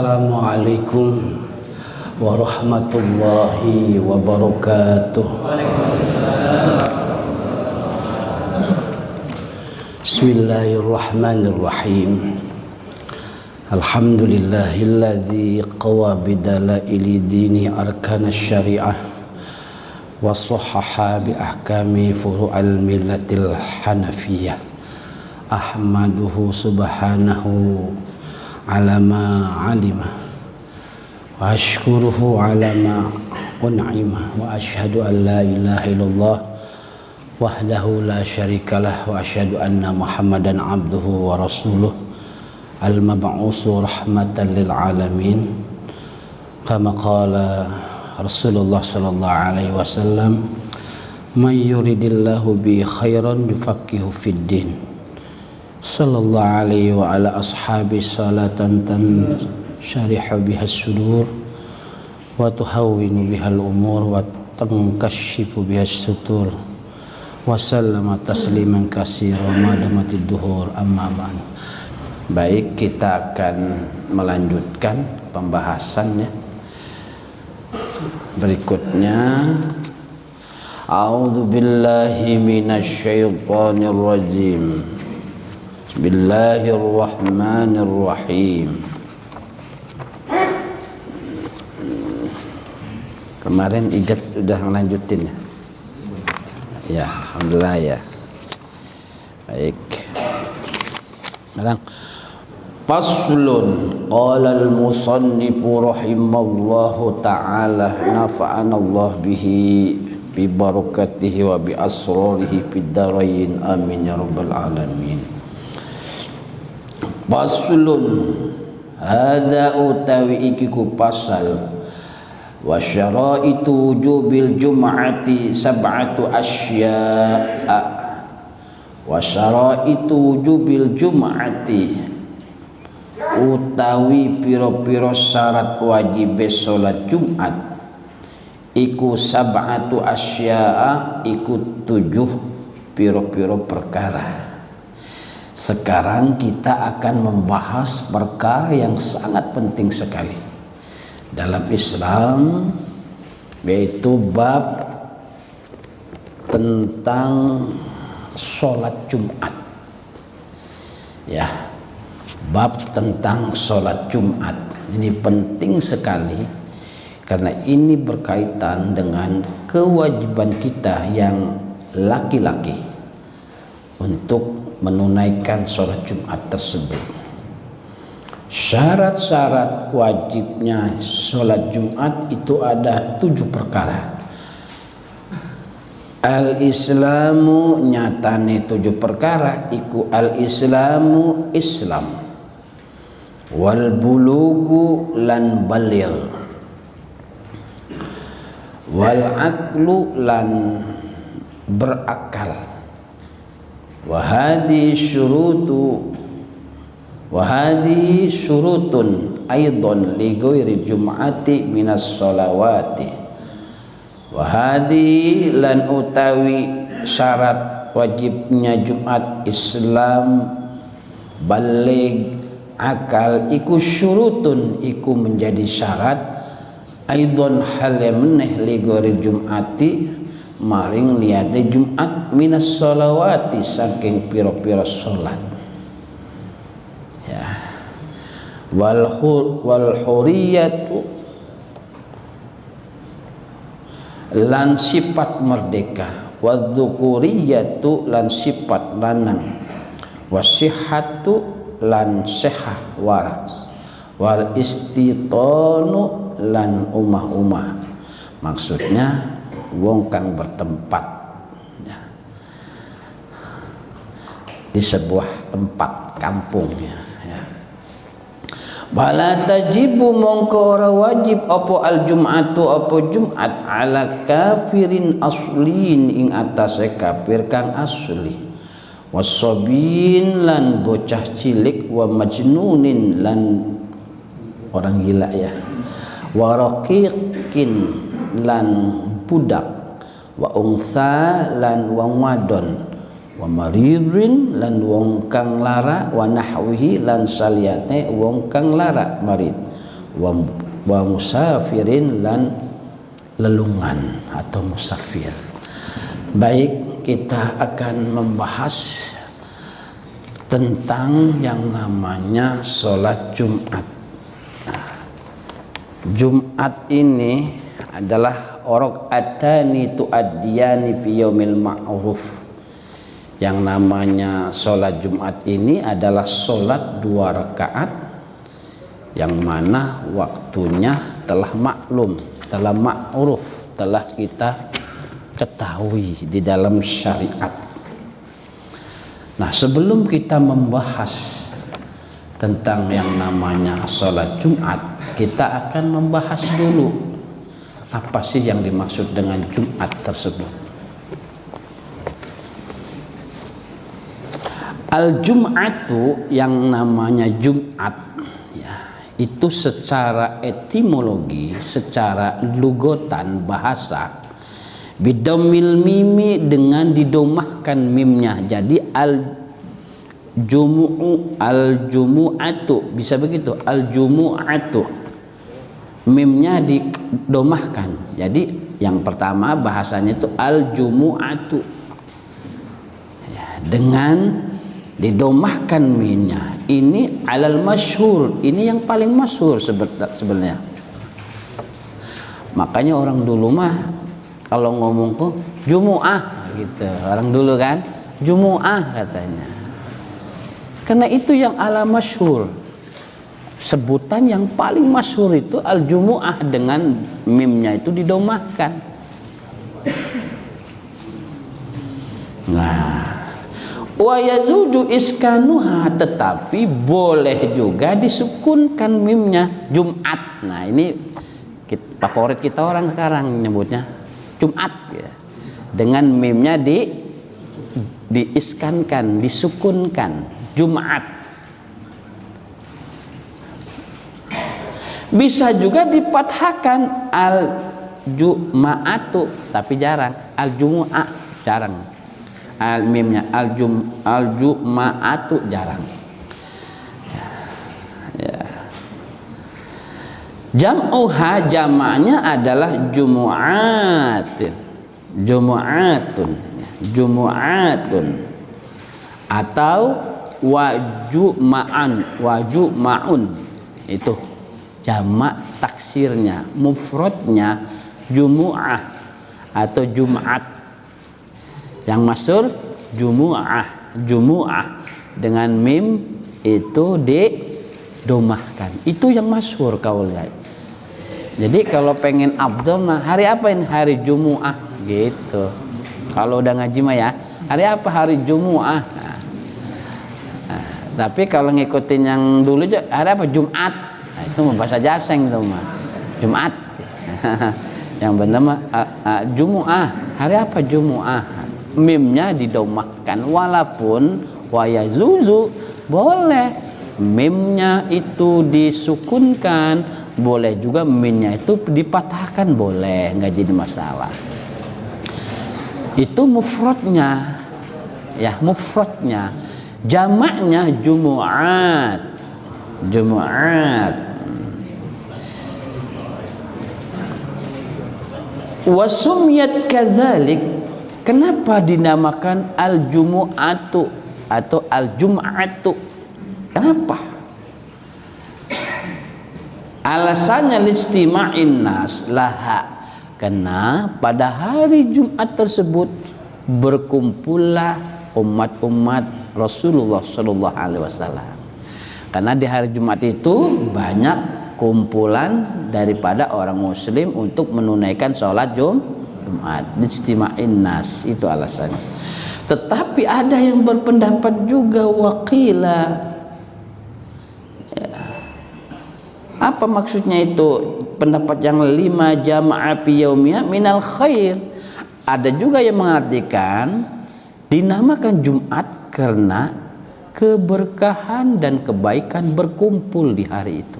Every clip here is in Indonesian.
Assalamualaikum warahmatullahi wabarakatuh. Bismillahirrahmanirrahim. Alhamdulillahilladzi qawa bidalaili dini arkanas syariah wa sahhaha bi ahkami furu'al millatil hanafiyah. Ahmaduhu subhanahu ala ma alima wa ashkuruhu ala ma un'ima wa ashhadu an la ilaha illallah wahdahu la syarikalah wa ashhadu anna muhammadan abduhu wa rasuluh al-mab'usu rahmatan lil alamin kama qala Rasulullah sallallahu alaihi wasallam may yuridillahu bi khairan yufaqihu fid din. Sallallahu alaihi wa ala ashabi salatan tan syarihu biha sudur wa tuhawwinu biha al-umur wa tankashifu biha sutur wa sallama tasliman katsira madamatid duhur amma ba'd. Baik, kita akan melanjutkan pembahasannya. Berikutnya, a'udzu billahi minasy syaithanir rajim. Bismillahirrahmanirrahim. Kemarin Ijat udah ngelanjutin ya? Ya, alhamdulillah ya. Baik. Sekarang faslun qala al-musannifu rahimallahu ta'ala nafa'anallahu bihi bi barakatihi wa bi asrarihi fid darain amin ya rabbal alamin. Faslun hadza utawi ikiku pasal wa syaraitu wujubil jum'ati sab'atu asya'a wa syaraitu wujubil jum'ati utawi piro-piro syarat wajib salat Jumat iku sab'atu asya'a iku 7 piro-piro perkara. Sekarang kita akan membahas perkara yang sangat penting sekali dalam Islam, yaitu bab tentang sholat Jumat. Ya, bab tentang sholat Jumat ini penting sekali karena ini berkaitan dengan kewajiban kita yang laki-laki untuk menunaikan sholat Jumat tersebut. Syarat-syarat wajibnya sholat Jumat itu ada 7 perkara. Al-Islamu nyatane 7 perkara iku al-Islamu Islam, wal bulugu lan balil, wal aqlu lan berakal, wahadi syurutun aidan li ghairi jum'ati minas sholawati. Wahadi lan utawi syarat wajibnya Jumat Islam, balig, akal iku syurutun iku menjadi syarat aidan hale meneh li ghairi jum'ati maring liyate Jumat minas sholawati saking pira-pira salat. Ya. Wal huriyatu lan sifat merdeka, wadzukuriyatu lan sifat lanang, wasihhatu lan sehat waras, wal istitanu lan umah-umah. Maksudnya wong kang bertempat ya, di sebuah tempat kampung ya. Bala tajibu mongko ora wajib apa al-jum'atu apa Jumat ala kafirin aslin ing atase kafir kang asli, wasobin lan bocah cilik, wa majnunin lan orang gila ya, wa raqiqin lan budak, wa ungsa lan wong wadon, wa maridin lan wong kang lara, wa nahwihi lan saliyate wong kang lara marid, wa musafirin lan lelungan atau musafir. Baik, kita akan membahas tentang yang namanya sholat Jumat. Jumat ini adalah rakaatani tu'addiyani fi yaumil ma'ruf. Yang namanya sholat Jumat ini adalah sholat 2 rakaat yang mana waktunya telah maklum, telah ma'ruf, telah kita ketahui di dalam syariat. Nah, sebelum kita membahas tentang yang namanya sholat Jumat, kita akan membahas dulu apa sih yang dimaksud dengan Jumat tersebut. Al-Jum'atu, yang namanya Jumat ya, itu secara etimologi, secara lugotan bahasa, bidomil mimi, dengan didomahkan mimnya. Jadi al-jumu'atu bisa begitu, al-jumu'atu, mimnya didomahkan. Jadi yang pertama bahasanya itu al-jumu'atu ya, dengan didomahkan mimnya. Ini alal masyhur, ini yang paling masyhur sebenarnya. Makanya orang dulu mah kalau ngomong kok Jumu'ah gitu, orang dulu kan Jumu'ah katanya, karena itu yang ala masyhur. Sebutan yang paling masyhur itu al-Jumu'ah dengan mimnya itu didomahkan. Nah, wa yazudu iskanuha, tetapi boleh juga disukunkan mimnya, Jumat. Nah, ini favorit kita orang sekarang nyebutnya Jumat ya. Dengan mimnya diiskankan, disukunkan, Jumat. Bisa juga difathahkan al-juma'atu, tapi jarang. Al-jumu'ah jarang. Al-mimnya al-juma'atu jarang. Ya. Jam'uha, jamaknya adalah jumu'atun, jumu'atun, jumu'atun, atau wajuma'un, itu jamak taksirnya. Mufradnya jumu'ah atau jum'at. Yang masyhur jumu'ah, jumu'ah dengan mim itu didomahkan. Itu yang masyhur kaulnya. Jadi kalau pengen abdul mah hari apa ini? Hari Jumu'ah gitu. Kalau udah ngaji mah ya, hari apa? Hari Jumu'ah. Nah, tapi kalau ngikutin yang dulu aja, hari apa? Jumat. Nah, itu mah bahasa Jaseng itu mah. Jumat. Yang benar mah Jumu'ah. Hari apa? Jumu'ah. Mimnya didomahkan, walaupun wayazuzu boleh mimnya itu disukunkan, boleh juga mimnya itu dipatahkan, boleh, nggak jadi masalah. Itu mufradnya ya, mufradnya. Jamaknya jumu'at, jumu'at. Wasumyat kadzalik. Kenapa dinamakan al-jumu'atu atau al-jum'atu? Kenapa? Alasannya listima'in nas laha, karena pada hari Jumat tersebut berkumpullah umat-umat Rasulullah Shallallahu Alaihi Wasallam. Karena di hari Jumat itu banyak kumpulan daripada orang Muslim untuk menunaikan sholat Jumat. Listima'in nas, itu alasannya. Tetapi ada yang berpendapat juga waqila. Apa maksudnya itu? Pendapat yang 5 jama'a fi yaumiyah minal khair. Ada juga yang mengartikan dinamakan Jumat karena keberkahan dan kebaikan berkumpul di hari itu.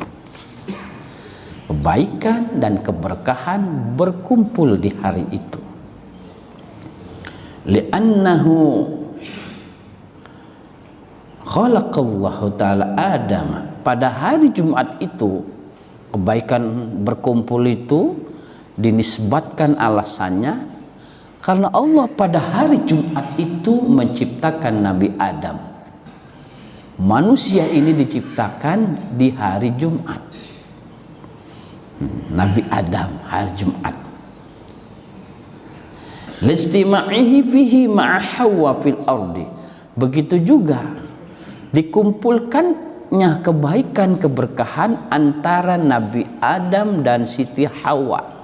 Kebaikan dan keberkahan berkumpul di hari itu. Li'annahu khalaqallahu ta'ala Adam. Pada hari Jumat itu kebaikan berkumpul itu dinisbatkan alasannya karena Allah pada hari Jumat itu menciptakan Nabi Adam. Manusia ini diciptakan di hari Jumat. Nabi Adam hari Jumat. Lijtima'ihi fihi ma'a Hawa fil ardi. Begitu juga dikumpulkannya kebaikan keberkahan antara Nabi Adam dan Siti Hawa.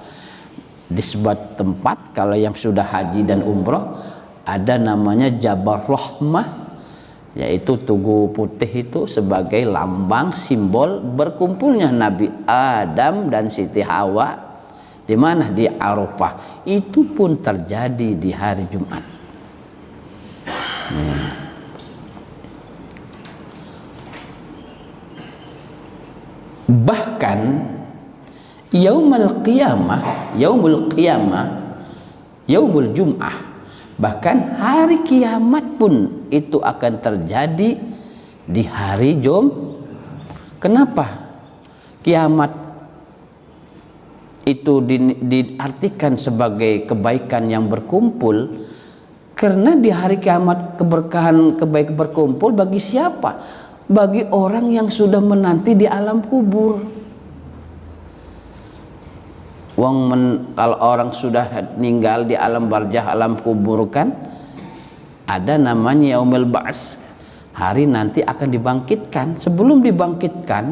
Di sebuah tempat kalau yang sudah haji dan umroh ada namanya Jabal Rahmah, yaitu Tugu Putih itu sebagai lambang simbol berkumpulnya Nabi Adam dan Siti Hawa di mana? Di Arafah. Itu pun terjadi di hari Jumat. Bahkan yaumul qiyamah, yaumul jum'ah, bahkan hari kiamat pun itu akan terjadi di hari Kenapa kiamat itu diartikan sebagai kebaikan yang berkumpul? Karena di hari kiamat keberkahan kebaikan berkumpul bagi siapa? Bagi orang yang sudah menanti di alam kubur. Kalau orang sudah meninggal di alam barzah, alam kubur kan ada namanya yaumul ba'ts, hari nanti akan dibangkitkan. Sebelum dibangkitkan,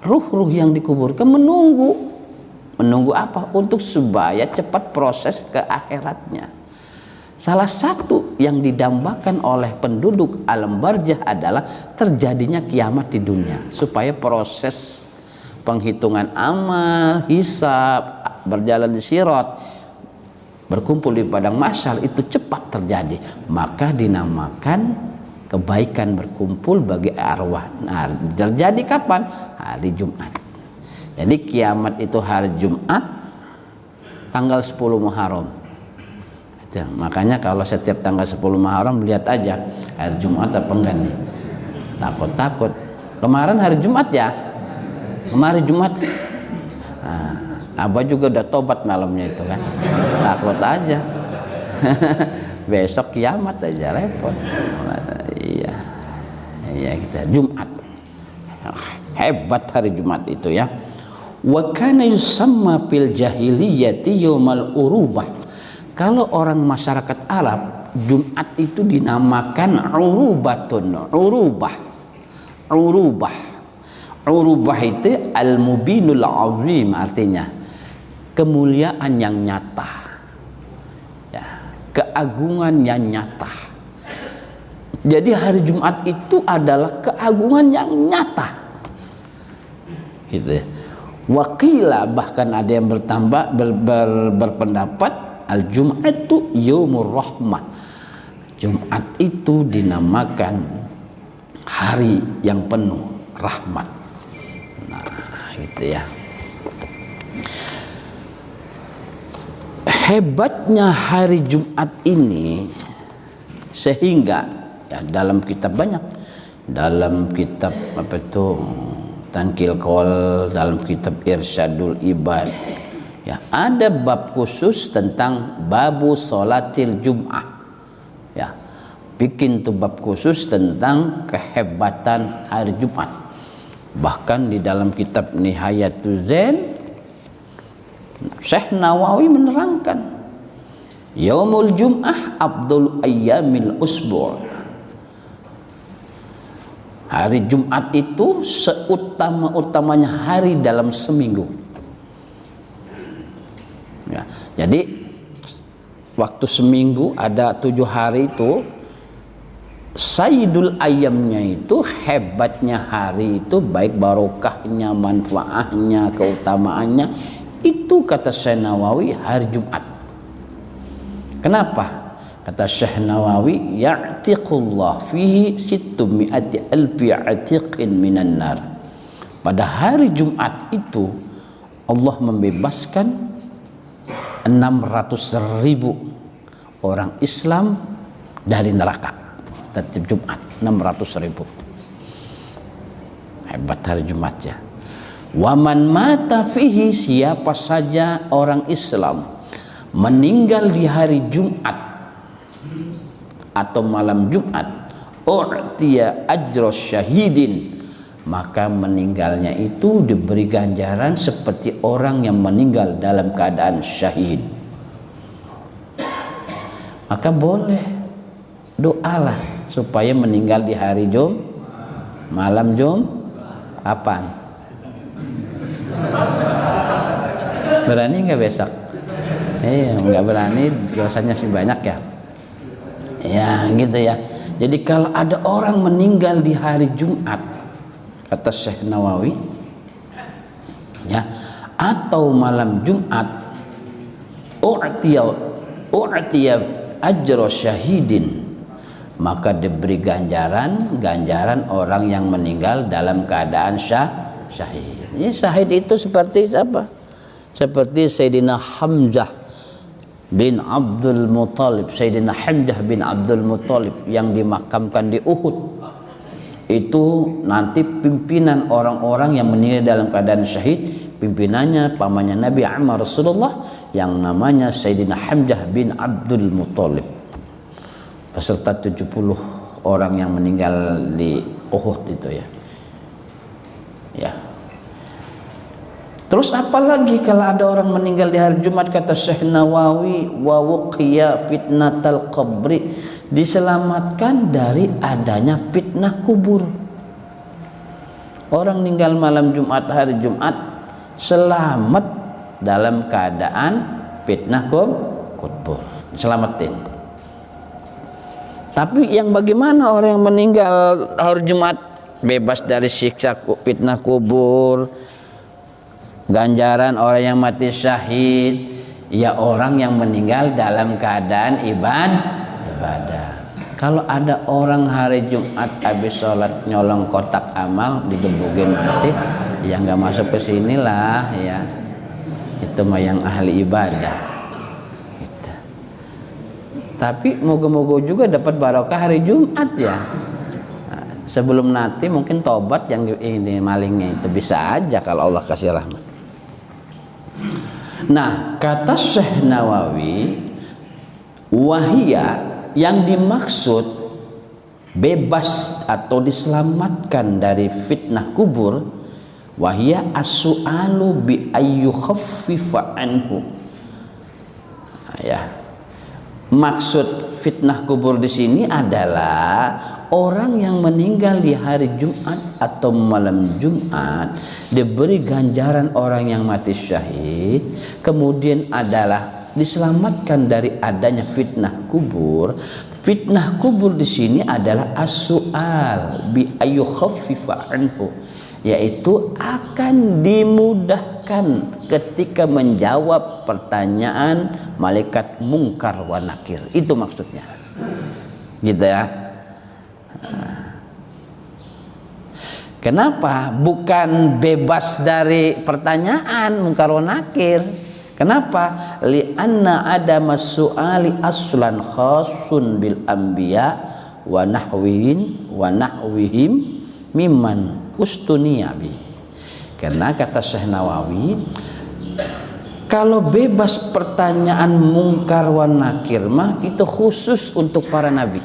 ruh-ruh yang dikuburkan menunggu apa? Untuk supaya cepat proses ke akhiratnya. Salah satu yang didambakan oleh penduduk alam barzah adalah terjadinya kiamat di dunia, supaya proses penghitungan amal, hisab, berjalan di sirat, berkumpul di padang mahsyar itu cepat terjadi. Maka dinamakan kebaikan berkumpul bagi arwah. Nah, terjadi kapan? Hari Jumat. Jadi kiamat itu hari Jumat tanggal 10 Muharram. Makanya kalau setiap tanggal 10 Muharram lihat aja hari Jumat apa enggak nih. Takut-takut. Kemarin hari Jumat ya. Kemarin Jumat. Nah, Abah juga udah tobat malamnya itu kan. Takut aja. Besok kiamat aja repot. Iya. Iya kita Jumat. Hebat hari Jumat itu ya. Wa kana yusamma fil jahiliyati yaumal urubah. Kalau orang masyarakat Arab, Jumat itu dinamakan urubatun. Urubah itu al-mubinul azim, artinya kemuliaan yang nyata, ya, keagungan yang nyata. Jadi hari Jumat itu adalah keagungan yang nyata, gitu ya. Wakila, bahkan ada yang berpendapat al-Jum'atu yaumur rahmah. Jumat itu dinamakan hari yang penuh rahmat. Nah, gitu ya. Hebatnya hari Jumat ini sehingga ya, dalam kitab banyak, dalam kitab apa itu Tankil Qaul, dalam kitab Irsyadul Ibad, ya, ada bab khusus tentang babu sholatil Jum'ah. Ya, bikin tuh bab khusus tentang kehebatan hari Jumat. Bahkan di dalam kitab Nihayatul Zain, Syekh Nawawi menerangkan, Yaumul Jum'ah afdhalu ayyamil usbu'. Hari Jumat itu seutama-utamanya hari dalam seminggu. Ya, jadi waktu seminggu ada 7 hari itu, sayyidul ayamnya itu, hebatnya hari itu, baik barokahnya, manfaatnya, keutamaannya, itu kata Syekh Nawawi hari Jumat. Kenapa? Kata Syekh Nawawi, ya'tiqullah fihi 600,000 atiqin minan nar. Pada hari Jumat itu Allah membebaskan 600.000 orang Islam dari neraka. Setiap Jumat 600.000. Hebat hari Jumat ya. Waman mata fihi, siapa saja orang Islam meninggal di hari Jumat atau malam Jumat, u'tiya ajra syahidin, maka meninggalnya itu diberi ganjaran seperti orang yang meninggal dalam keadaan syahid. Maka boleh doalah supaya meninggal di hari malam kapan? Berani nggak besok? Nggak berani, dosanya sih banyak ya. Ya gitu ya. Jadi kalau ada orang meninggal di hari Jumat, kata Syekh Nawawi, ya, atau malam Jumat, u'tiya ajra syahidin, maka diberi ganjaran orang yang meninggal dalam keadaan syahid. Ini syahid itu seperti apa? Seperti Sayyidina Hamzah bin Abdul Muttalib, Sayyidina Hamzah bin Abdul Muttalib yang dimakamkan di Uhud. Itu nanti pimpinan orang-orang yang meninggal dalam keadaan syahid, pimpinannya pamannya Nabi Ammar Rasulullah yang namanya Sayyidina Hamzah bin Abdul Muttalib, beserta 70 orang yang meninggal di Uhud itu ya. Ya. Terus apalagi kalau ada orang meninggal di hari Jumat, kata Syekh Nawawi, wa wuqiya fitnatal qabri, diselamatkan dari adanya fitnah kubur. Orang meninggal malam Jumat, hari Jumat, selamat dalam keadaan fitnah kubur, diselamatin. Tapi yang bagaimana orang yang meninggal hari Jumat bebas dari siksa fitnah kubur, ganjaran orang yang mati syahid? Ya orang yang meninggal dalam keadaan ibadah. Kalau ada orang hari Jumat habis sholat nyolong kotak amal digebukin mati, ya nggak masuk ke sinilah ya. Itu mah yang ahli ibadah. Gitu. Tapi moga-moga juga dapat barokah hari Jumat ya. Sebelum nanti mungkin tobat yang ini malingnya itu bisa aja kalau Allah kasih rahmat. Nah, kata Syekh Nawawi, wahia, yang dimaksud bebas atau diselamatkan dari fitnah kubur, wahia as-su'alu bi ayyukhaffifa anhu. Ya. Maksud fitnah kubur di sini adalah orang yang meninggal di hari Jumat atau malam Jumat diberi ganjaran orang yang mati syahid, kemudian adalah diselamatkan dari adanya fitnah kubur. Fitnah kubur di sini adalah as-su'al bi ayyukhaffifa anhu, yaitu akan dimudahkan ketika menjawab pertanyaan malaikat mungkar wa nakir. Itu maksudnya. Gitu ya. Kenapa bukan bebas dari pertanyaan mungkar wa nakir? Kenapa? Li'anna adama su'ali aslan khasun bil anbiya wa nahwihim mimman ustuniyabi. Karena kata Syekh Nawawi, kalau bebas pertanyaan mungkar wa nakir mah itu khusus untuk para nabi.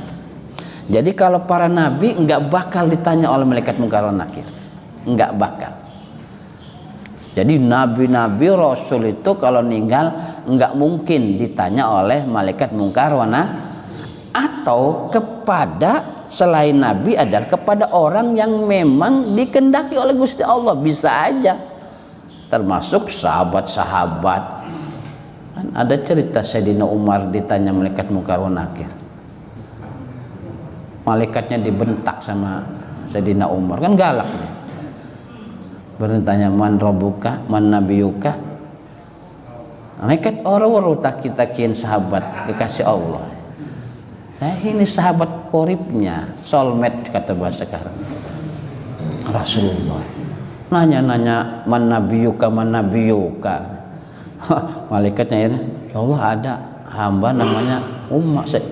Jadi kalau para nabi enggak bakal ditanya oleh malaikat mungkar wa nakir, enggak bakal. Jadi nabi-nabi rasul itu kalau meninggal enggak mungkin ditanya oleh malaikat mungkar wa nakir, atau kepada selain nabi adalah kepada orang yang memang dikehendaki oleh Gusti Allah, bisa aja. Termasuk sahabat-sahabat. Kan ada cerita Sayyidina Umar ditanya malaikat mungkar wa nakir. Malaikatnya dibentak sama Sayyidina Umar, kan galak. Bertanya man rabbuka, man nabiyuka. Malaikat orang tak kita kian sahabat kekasih Allah. Saya ini sahabat koribnya, soulmate kata bahasa sekarang. Rasulullah. Nanya-nanya man nabiyuka. Malaikatnya ya Allah, ada hamba namanya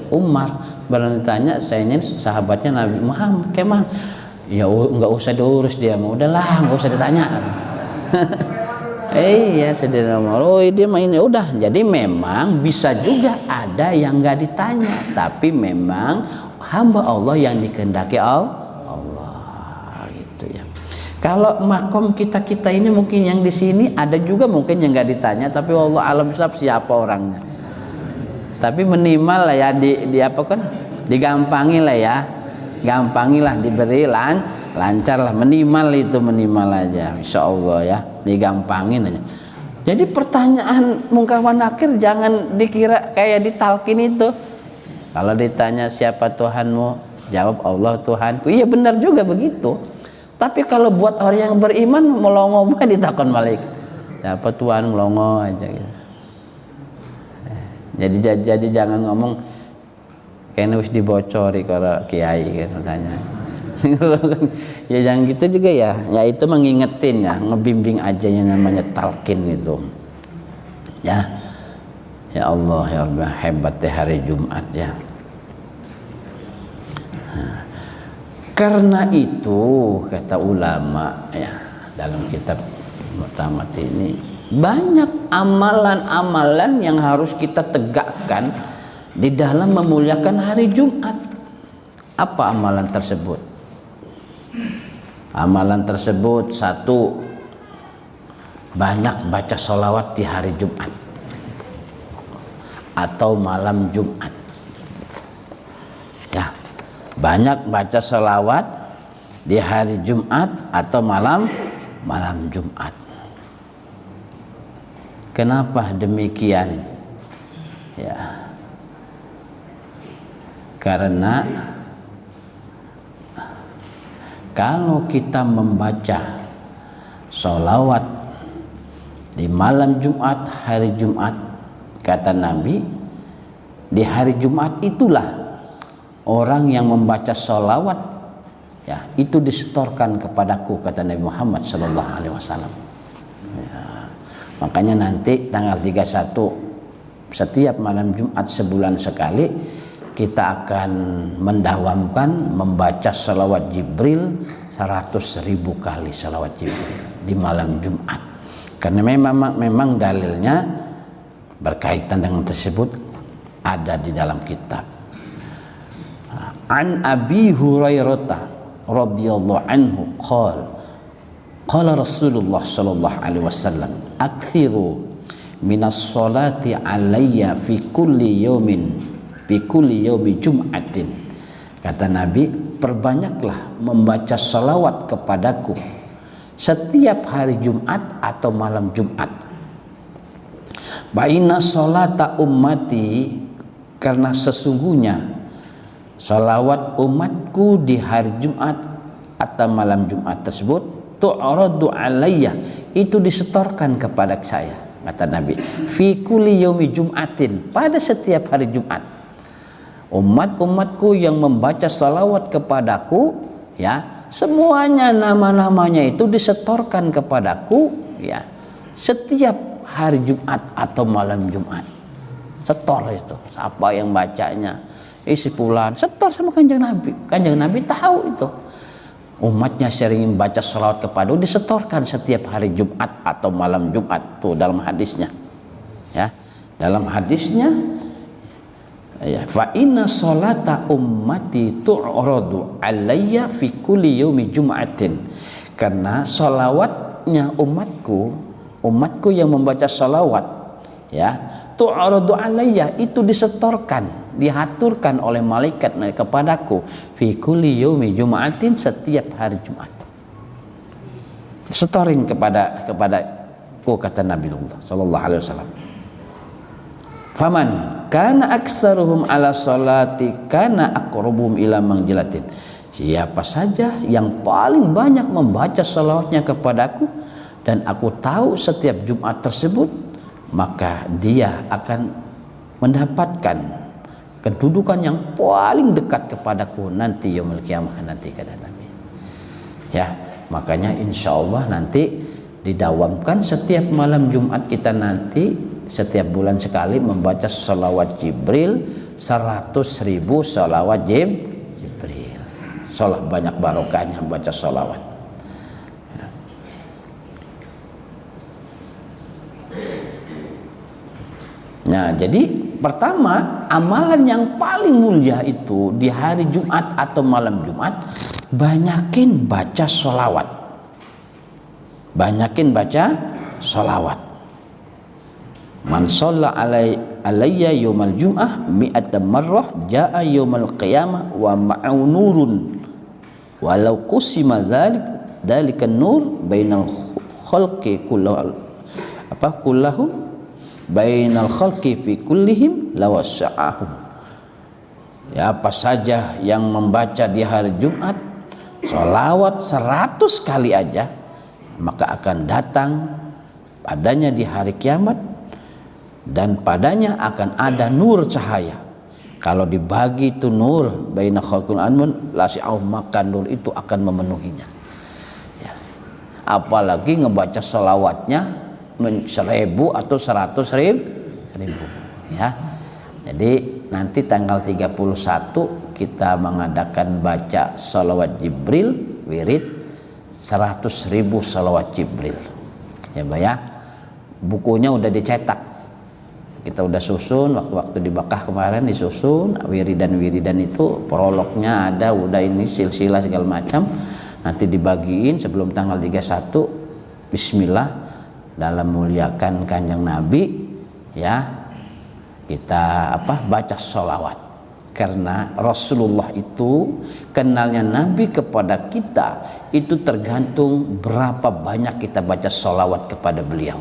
Umar. Barang ditanya, saya ini sahabatnya Nabi Muhammad. Kemana? Ya enggak usah diurus dia, udahlah enggak usah ditanya. Iya sederhana. Oh dia main udah. Jadi memang bisa juga ada yang nggak ditanya, tapi memang hamba Allah yang dikehendaki Allah gitu ya. Kalau makom kita ini mungkin yang di sini ada juga mungkin yang nggak ditanya, tapi Allah alam siapa orangnya. Tapi minimal lah ya di apa kan? Digampangi lah ya. Gampangilah diberi lancar lah, minimal aja insyaallah ya, digampangin aja. Jadi pertanyaan mungkar wa nakir jangan dikira kayak ditalkin itu. Kalau ditanya siapa Tuhanmu, jawab Allah Tuhanku. Iya benar juga begitu. Tapi kalau buat orang yang beriman melongo mah ditakon malaikat. Siapa Tuhan melongo aja gitu. Jadi jangan ngomong kayaknya wis dibocori kalau kiai kan tanya. Ya jangan gitu juga ya. Ya itu mengingetin ya, ngebimbing aja yang namanya talqin itu. Ya. Ya Allah ya Allah, hebatnya hari Jumat ya. Karena itu kata ulama ya dalam kitab Mutamat ini banyak amalan-amalan yang harus kita tegakkan di dalam memuliakan hari Jumat. Apa amalan tersebut? Amalan tersebut satu, banyak baca sholawat di hari Jumat atau malam Jumat. Ya, banyak baca sholawat di hari Jumat atau malam Jumat. Kenapa demikian? Ya, karena kalau kita membaca sholawat di malam Jumat, hari Jumat, kata Nabi, di hari Jumat itulah orang yang membaca sholawat ya itu disetorkan kepadaku, kata Nabi Muhammad sallallahu alaihi wasallam. Ya, makanya nanti tanggal 31 setiap malam Jumat sebulan sekali kita akan mendawamkan membaca sholawat Jibril 100.000 kali sholawat Jibril di malam Jumat. Karena memang dalilnya berkaitan dengan tersebut ada di dalam kitab. An Abi Hurairah radhiyallahu anhu qala Rasulullah sallallahu alaihi wasallam aktsiru minas sholati alayya fi kulli yaumi jum'atin. Kata Nabi, perbanyaklah membaca salawat kepadaku setiap hari Jumat atau malam Jumat. Baina sholata ummati, karena sesungguhnya salawat umatku di hari Jumat atau malam Jumat tersebut tu'radu alayya, itu disetorkan kepada saya, kata Nabi, fi kulli yaumi jum'atin, pada setiap hari Jumat. Umat-umatku yang membaca salawat kepadaku ya, semuanya nama-namanya itu disetorkan kepadaku ya setiap hari Jumat atau malam Jumat. Setor itu, siapa yang bacanya, isi pulan, setor sama Kanjeng Nabi. Kanjeng Nabi tahu itu umatnya sering membaca salawat kepada, disetorkan setiap hari Jumat atau malam Jumat. Tuh dalam hadisnya ya, dalam hadisnya ya, fa inna sholata ummati tu'radu alayya fi kulli yaumi jum'atin, karena sholawatnya umatku yang membaca sholawat ya, tu'radu alayya, itu disetorkan, dihaturkan oleh malaikat kepadaku fi kulli yaumi jum'atin, setiap hari Jumat setorin kepadaku, kata Nabi sallallahu alaihi wasallam. Faman kana aktsaruhum ala sholati kana aqrabuhum ila manjilatin, siapa saja yang paling banyak membaca salawatnya kepadaku dan aku tahu setiap Jumat tersebut, maka dia akan mendapatkan kedudukan yang paling dekat kepadaku nanti yaumul kiamah nanti, kata Nabi. Ya, makanya insyaallah nanti didawamkan setiap malam Jumat kita nanti setiap bulan sekali membaca sholawat Jibril 100.000 sholawat Jibril. Sholat banyak barokahnya baca sholawat. Ya, jadi pertama, amalan yang paling mulia itu di hari Jumat atau malam Jumat, banyakin baca sholawat. Banyakin baca sholawat. Man shalla alayya yawmal jum'ah mi'ata marrah ja'a yawmal qiyamah wa ma'u nurun walau qusima dzalikan nur bainal khalqi kullahum bainal khalqi fi kullihim lawasa'ahum. Ya, apa saja yang membaca di hari Jumat sholawat 100 kali aja, maka akan datang padanya di hari kiamat, dan padanya akan ada nur cahaya. Kalau dibagi itu nur baina khalqul anmun lasi'au, maka nur itu akan memenuhinya. Ya. Apalagi ngebaca sholawatnya 1000 atau 100.000 ya. Jadi nanti tanggal 31 kita mengadakan baca sholawat Jibril wirid 100.000 sholawat Jibril. Ya Mbak ya. Bukunya udah dicetak. Kita udah susun waktu-waktu di Bakah kemarin, disusun wiridan itu, prolognya ada, udah ini silsilah segala macam. Nanti dibagiin sebelum tanggal 31. Bismillah, dalam muliakan Kanjeng Nabi ya, kita baca sholawat. Karena Rasulullah itu, kenalnya Nabi kepada kita itu tergantung berapa banyak kita baca sholawat kepada beliau.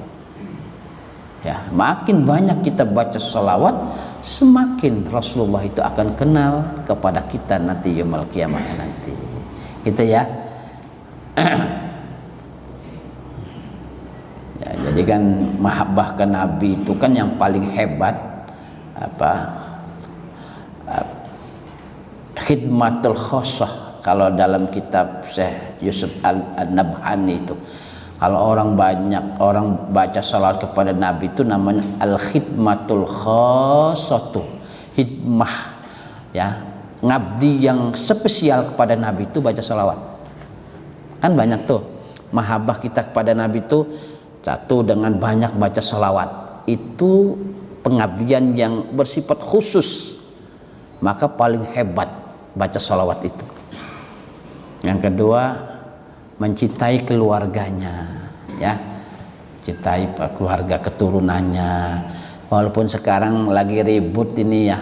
Ya, makin banyak kita baca sholawat, semakin Rasulullah itu akan kenal kepada kita nanti yaumul qiyamah nanti. Gitu ya. Ya, jadi kan mahabbah ke Nabi itu kan yang paling hebat khidmatul khossah. Kalau dalam kitab Syekh Yusuf Al-Nabhani itu, kalau orang baca salawat kepada Nabi itu namanya al-khidmatul khossatu, hikmah ya, ngabdi yang spesial kepada Nabi itu baca salawat. Kan banyak tuh mahabbah kita kepada Nabi itu satu dengan banyak baca salawat, itu pengabdian yang bersifat khusus, maka paling hebat baca salawat itu. Yang kedua, mencintai keluarganya ya, cintai keluarga keturunannya. Walaupun sekarang lagi ribut ini ya,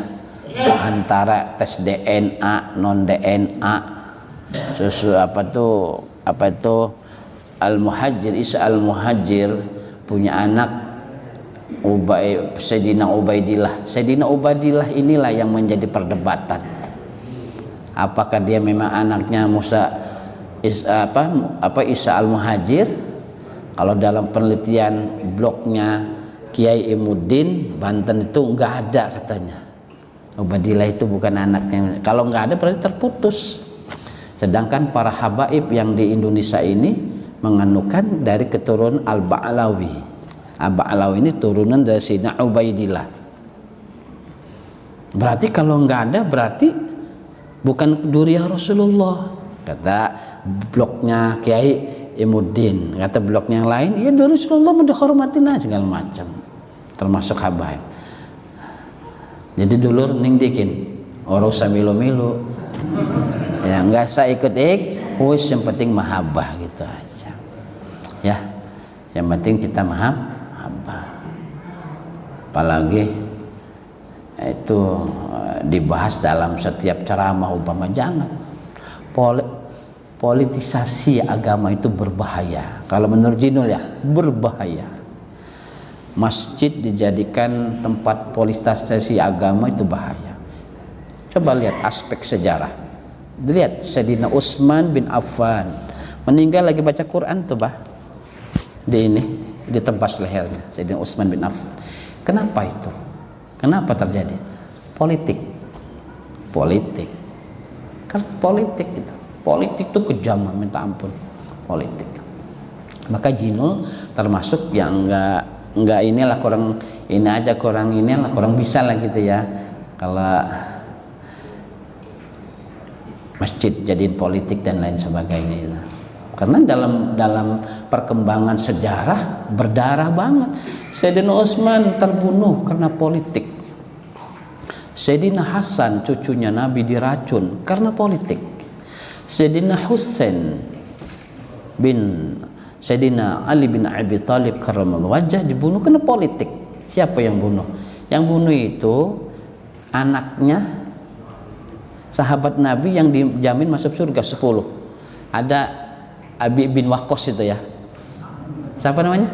antara tes DNA non DNA, susu apa itu Al-Muhajir, Isa Al-Muhajir punya anak Sayyidina Ubaidillah. Sayyidina Ubaidillah inilah yang menjadi perdebatan, apakah dia memang anaknya Isa Al-Muhajir. Kalau dalam penelitian blognya Kiai Imuddin Banten itu nggak ada katanya Ubaidillah itu bukan anaknya. Kalau nggak ada berarti terputus. Sedangkan para habaib yang di Indonesia ini menganukan dari keturunan Al-Ba'lawi. Al-Ba'lawi ini turunan dari Sayyidina Ubaidillah. Berarti kalau nggak ada berarti bukan dzurriyyah Rasulullah, kata blognya Kiai Imuddin. Kata blognya yang lain, ya Rasulullah mau dihormatin aja segala macam, termasuk habaib. Jadi dulur ning dikin ora usah milu-milu ya, nggak usah ikut-ikut, yang penting mahabbah gitu aja ya, yang penting kita mahabbah. Apalagi itu dibahas dalam setiap ceramah umpama, jangan politisasi agama itu berbahaya. Kalau menurut Jinul ya berbahaya. Masjid dijadikan tempat politisasi agama itu bahaya. Coba lihat aspek sejarah. Lihat Sayyidina Utsman bin Affan meninggal lagi baca Quran tuh ditebas lehernya Sayyidina Utsman bin Affan. Kenapa itu? Kenapa terjadi? Politik. Kan politik itu. Politik itu kejam, minta ampun. Politik. Maka Jinul termasuk yang enggak inilah kurang ini aja, kurang inilah kurang bisa lah gitu ya. Kalau masjid jadiin politik dan lain sebagainya itu. Karena dalam perkembangan sejarah berdarah banget. Sayyidina Utsman terbunuh karena politik. Sayyidina Hasan cucunya Nabi diracun karena politik. Sayyidina Husain bin Sayyidina Ali bin Abi Thalib karramallahu wajhah dibunuh karena politik. Siapa yang bunuh? Yang bunuh itu anaknya sahabat Nabi yang dijamin masuk surga 10. Ada Abi bin Waqqas itu ya. Siapa namanya?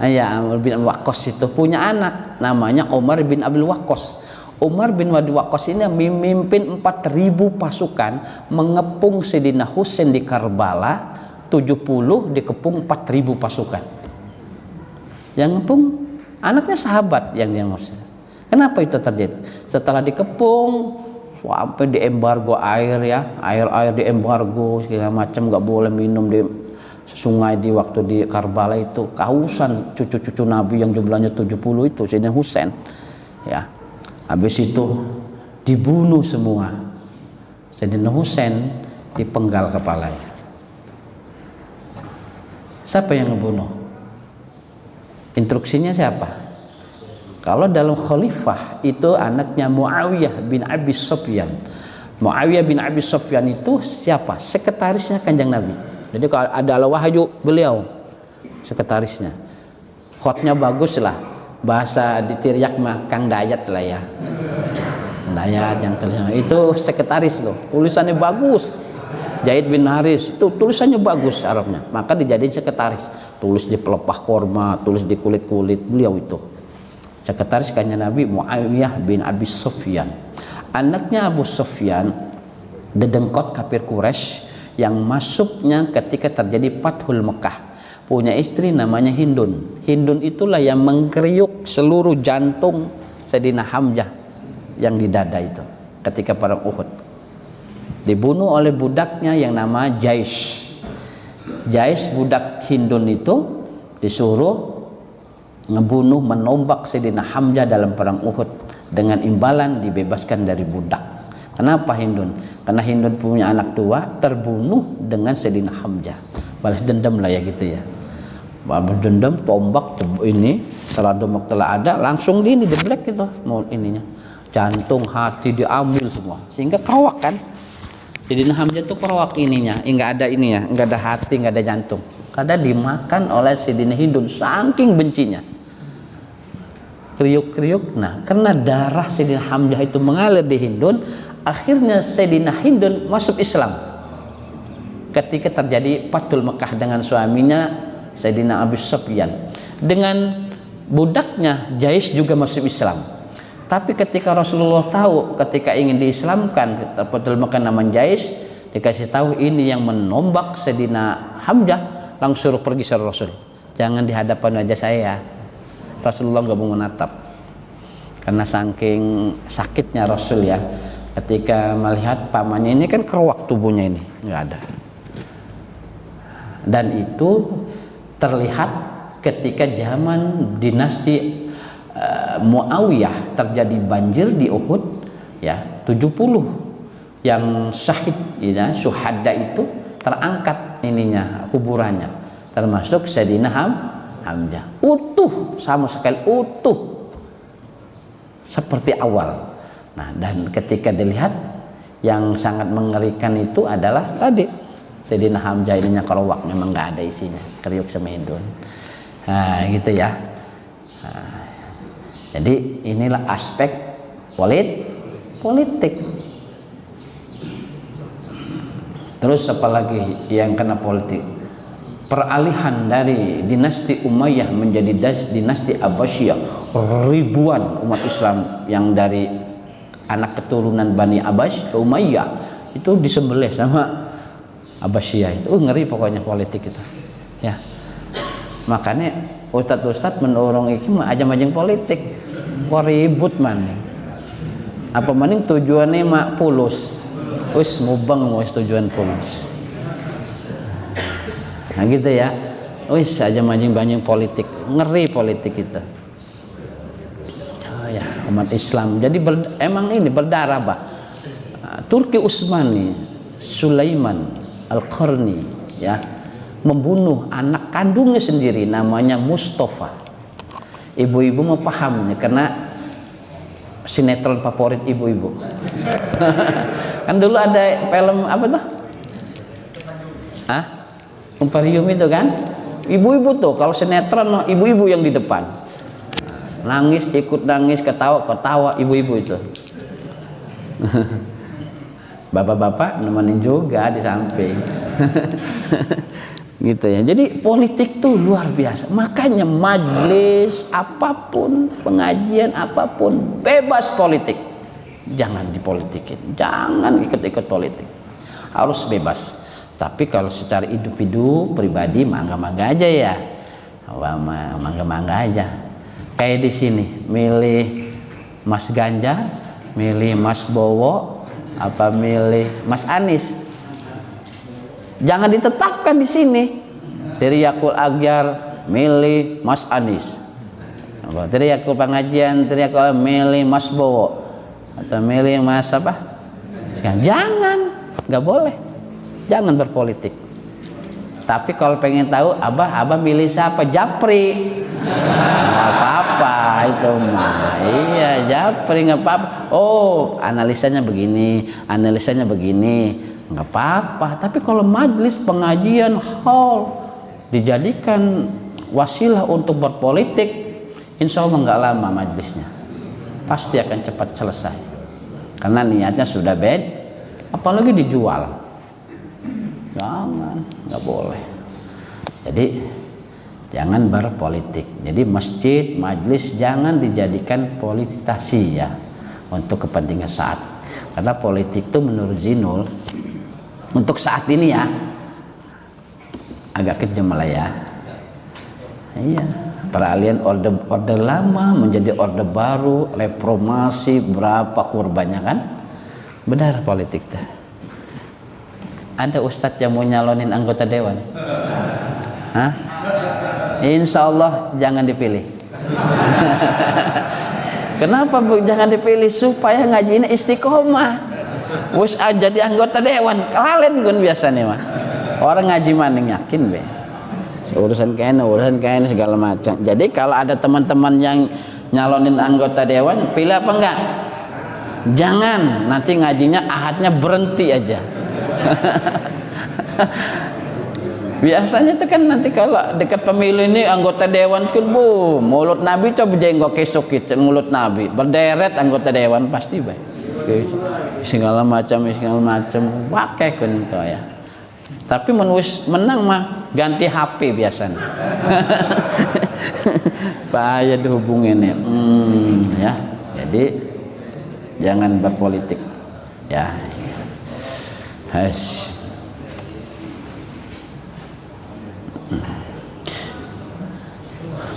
Ya, Amr bin Waqqas itu punya anak namanya Umar bin Abil Waqqas. Umar bin Abil Waqqas ini memimpin 4.000 pasukan mengepung Sayyidina Husain di Karbala. 70 dikepung 4.000 pasukan. Yang ngepung anaknya sahabat yang dia maksud. Kenapa itu terjadi? Setelah dikepung sampai diembargo air ya, air diembargo segala macam, nggak boleh minum di sungai di waktu di Karbala itu, kehausan cucu-cucu Nabi yang jumlahnya 70 itu Sayyidina Husain ya. Habis itu dibunuh semua. Sayyidina Husain dipenggal kepalanya. Siapa yang ngebunuh? Instruksinya siapa? Kalau dalam khalifah itu anaknya Muawiyah bin Abi Sufyan. Muawiyah bin Abi Sufyan itu siapa? Sekretarisnya Kanjeng Nabi. Jadi kalau ada al-wahyu beliau sekretarisnya. Khotnya bagus lah. Bahasa ditiryak mah Kang Dayat lah ya. Dayat yang terlihat itu sekretaris loh. Tulisannya bagus. Zaid bin Haris itu tulisannya bagus Arabnya. Maka dijadiin sekretaris. Tulis di pelepah korma, tulis di kulit-kulit beliau itu. Sekretaris Kanjeng Nabi Muawiyah bin Abi Sufyan. Anaknya Abu Sufyan dedengkot kafir Quraisy yang masuknya ketika terjadi Fathul Mekah. Punya istri namanya Hindun. Hindun itulah yang mengkriuk seluruh jantung Sayyidina Hamzah yang di dada itu ketika perang Uhud. Dibunuh oleh budaknya yang nama Jais. Jais budak Hindun itu disuruh ngebunuh, menombak Sayyidina Hamzah dalam perang Uhud, dengan imbalan dibebaskan dari budak. Kenapa Hindun? Karena Hindun punya anak tua terbunuh dengan Sayyidina Hamzah. Balas dendam lah ya gitu ya. Balas dendam, tombak ini setelah tombak telah ada langsung ini diblek gitu mau ininya. Jantung, hati diambil semua sehingga kerawak kan. Sayyidina Hamzah itu kerawak ininya, enggak ada ininya, enggak ada hati, enggak ada jantung. Karena dimakan oleh Sayyidina Hindun saking bencinya. Kriuk-kriuk. Nah, karena darah Sayyidina Hamzah itu mengalir di Hindun, akhirnya Sayyidina Hindun masuk Islam. Ketika terjadi Fathul Mekah dengan suaminya Sayyidina Abu Sufyan. Dengan budaknya Jais juga masuk Islam. Tapi ketika Rasulullah tahu ketika ingin diislamkan Fathul Mekah namanya Jais, dikasih tahu ini yang menombak Sayyidina Hamzah, langsung suruh pergi sama Rasul. Jangan di hadapan wajah saya. Rasulullah nggak mau menatap karena saking sakitnya Rasul ya, ketika melihat pamannya ini kan keruak tubuhnya ini nggak ada. Dan itu terlihat ketika zaman dinasti Muawiyah terjadi banjir di Uhud ya, 70 yang syahid ya, syuhada itu terangkat ininya kuburannya, termasuk Sayyidina Hamzah utuh, sama sekali utuh seperti awal. Nah, dan ketika dilihat yang sangat mengerikan itu adalah tadi Sayyidina Hamzah ininya keruak, memang nggak ada isinya, kriuk sama Hindun. Nah, gitu ya. Nah, jadi inilah aspek politik. Terus apalagi yang kena politik? Peralihan dari dinasti Umayyah menjadi dinasti Abbasiyah. Ribuan umat Islam yang dari anak keturunan Bani Umayyah itu disembelih sama Abbasiyah itu. Ngeri pokoknya politik itu. Ya. Makanya ustadz mendorong iki ajang-ajang politik. Kok ribut maning. Apa maning tujuannya mak pulus. Wis mubang mau tujuan pulus. Nah gitu ya. Wis ajang-ajang banyak politik. Ngeri politik itu. Oh ya, umat Islam. Jadi emang ini berdarah bah. Turki Utsmani, Sulaiman Al-Qarni ya, membunuh anak kandungnya sendiri namanya Mustafa. Ibu-ibu mau paham ya, karena sinetron favorit ibu-ibu. Kan dulu ada film apa tuh? Imperium itu kan. Ibu-ibu tuh kalau sinetron ibu-ibu yang di depan. Nangis, ikut nangis, ketawa ibu-ibu itu. Bapak-bapak nemenin juga di samping. Gitu ya. Jadi politik tuh luar biasa. Makanya majelis apapun, pengajian apapun, bebas politik. Jangan dipolitikin, jangan ikut-ikut politik. Harus bebas. Tapi kalau secara individu pribadi mangga-mangga aja ya. Mangga-mangga aja. Kayak di sini, milih Mas Ganjar, milih Mas Bowo, apa milih Mas Anies. Jangan ditetapkan di sini. Teriakul Agyar milih Mas Anies. Teriakul pengajian, teriakul milih Mas Bowo atau milih Mas apa? Jangan, nggak boleh. Jangan berpolitik. Tapi kalau pengen tahu abah milih siapa? Japri. Nggak apa-apa itu mah. Iya, Japri nggak apa-apa. Oh, analisanya begini, nggak apa-apa. Tapi kalau majelis pengajian hall dijadikan wasilah untuk berpolitik, insya Allah nggak lama majelisnya, pasti akan cepat selesai. Karena niatnya sudah beda, apalagi dijual. Jangan, nggak boleh. Jadi jangan berpolitik. Jadi masjid, majelis jangan dijadikan politisasi ya, untuk kepentingan saat. Karena politik itu menurut Zinul untuk saat ini ya agak kejam lah ya. Iya, peralihan orde lama menjadi orde baru, reformasi, berapa korbannya kan? Benar politik tuh. Ada ustadz yang mau nyalonin anggota dewan? Hah? Insya Allah jangan dipilih. Kenapa Bu jangan dipilih? Supaya ngajinya istiqomah. Wis aja jadi anggota dewan, kalalen gun biasanya mah. Orang ngaji maning yakin be. Urusan kene segala macam. Jadi kalau ada teman-teman yang nyalonin anggota dewan, pilih apa enggak? Jangan, nanti ngajinya ahadnya berhenti aja. Biasanya itu kan nanti kalau dekat pemilu ini anggota dewan kan mulut Nabi coba jenggok kesukit mulut Nabi berderet anggota dewan pasti baik. Segala macam pakai kan ya. Tapi menang mah ganti HP biasanya. Bahaya dihubungin ya. Jadi jangan berpolitik ya.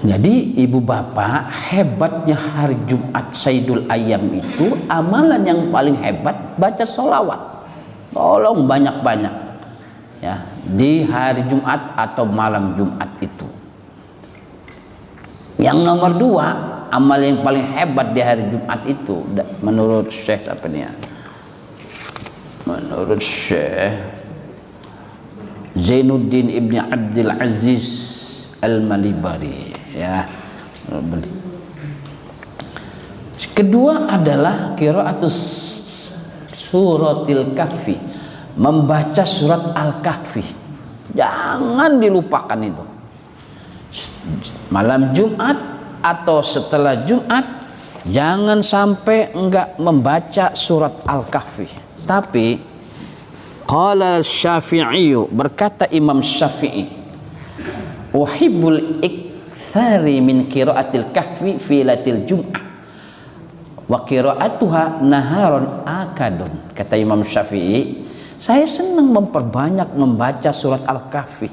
Jadi ibu bapak, hebatnya hari Jumat Sayyidul Ayyam itu amalan yang paling hebat baca sholawat. Tolong banyak-banyak ya di hari Jumat atau malam Jumat itu. Yang nomor 2, amal yang paling hebat di hari Jumat itu menurut Syekh apa nih ya? Menurut Syekh Zainuddin Ibn Abdul Aziz Al-Malibari ya. Kedua adalah qiraatus suratil kahfi, membaca surat Al-Kahfi. Jangan dilupakan itu. Malam Jumat atau setelah Jumat jangan sampai enggak membaca surat Al-Kahfi. Tapi qala Syafi'i, berkata Imam Syafi'i, uhibbul iktsari min qiraatil kahfi fi lailatul jum'ah wa qiraatuha naharon akadun. Kata Imam Syafi'i, saya senang memperbanyak membaca surat Al-Kahfi.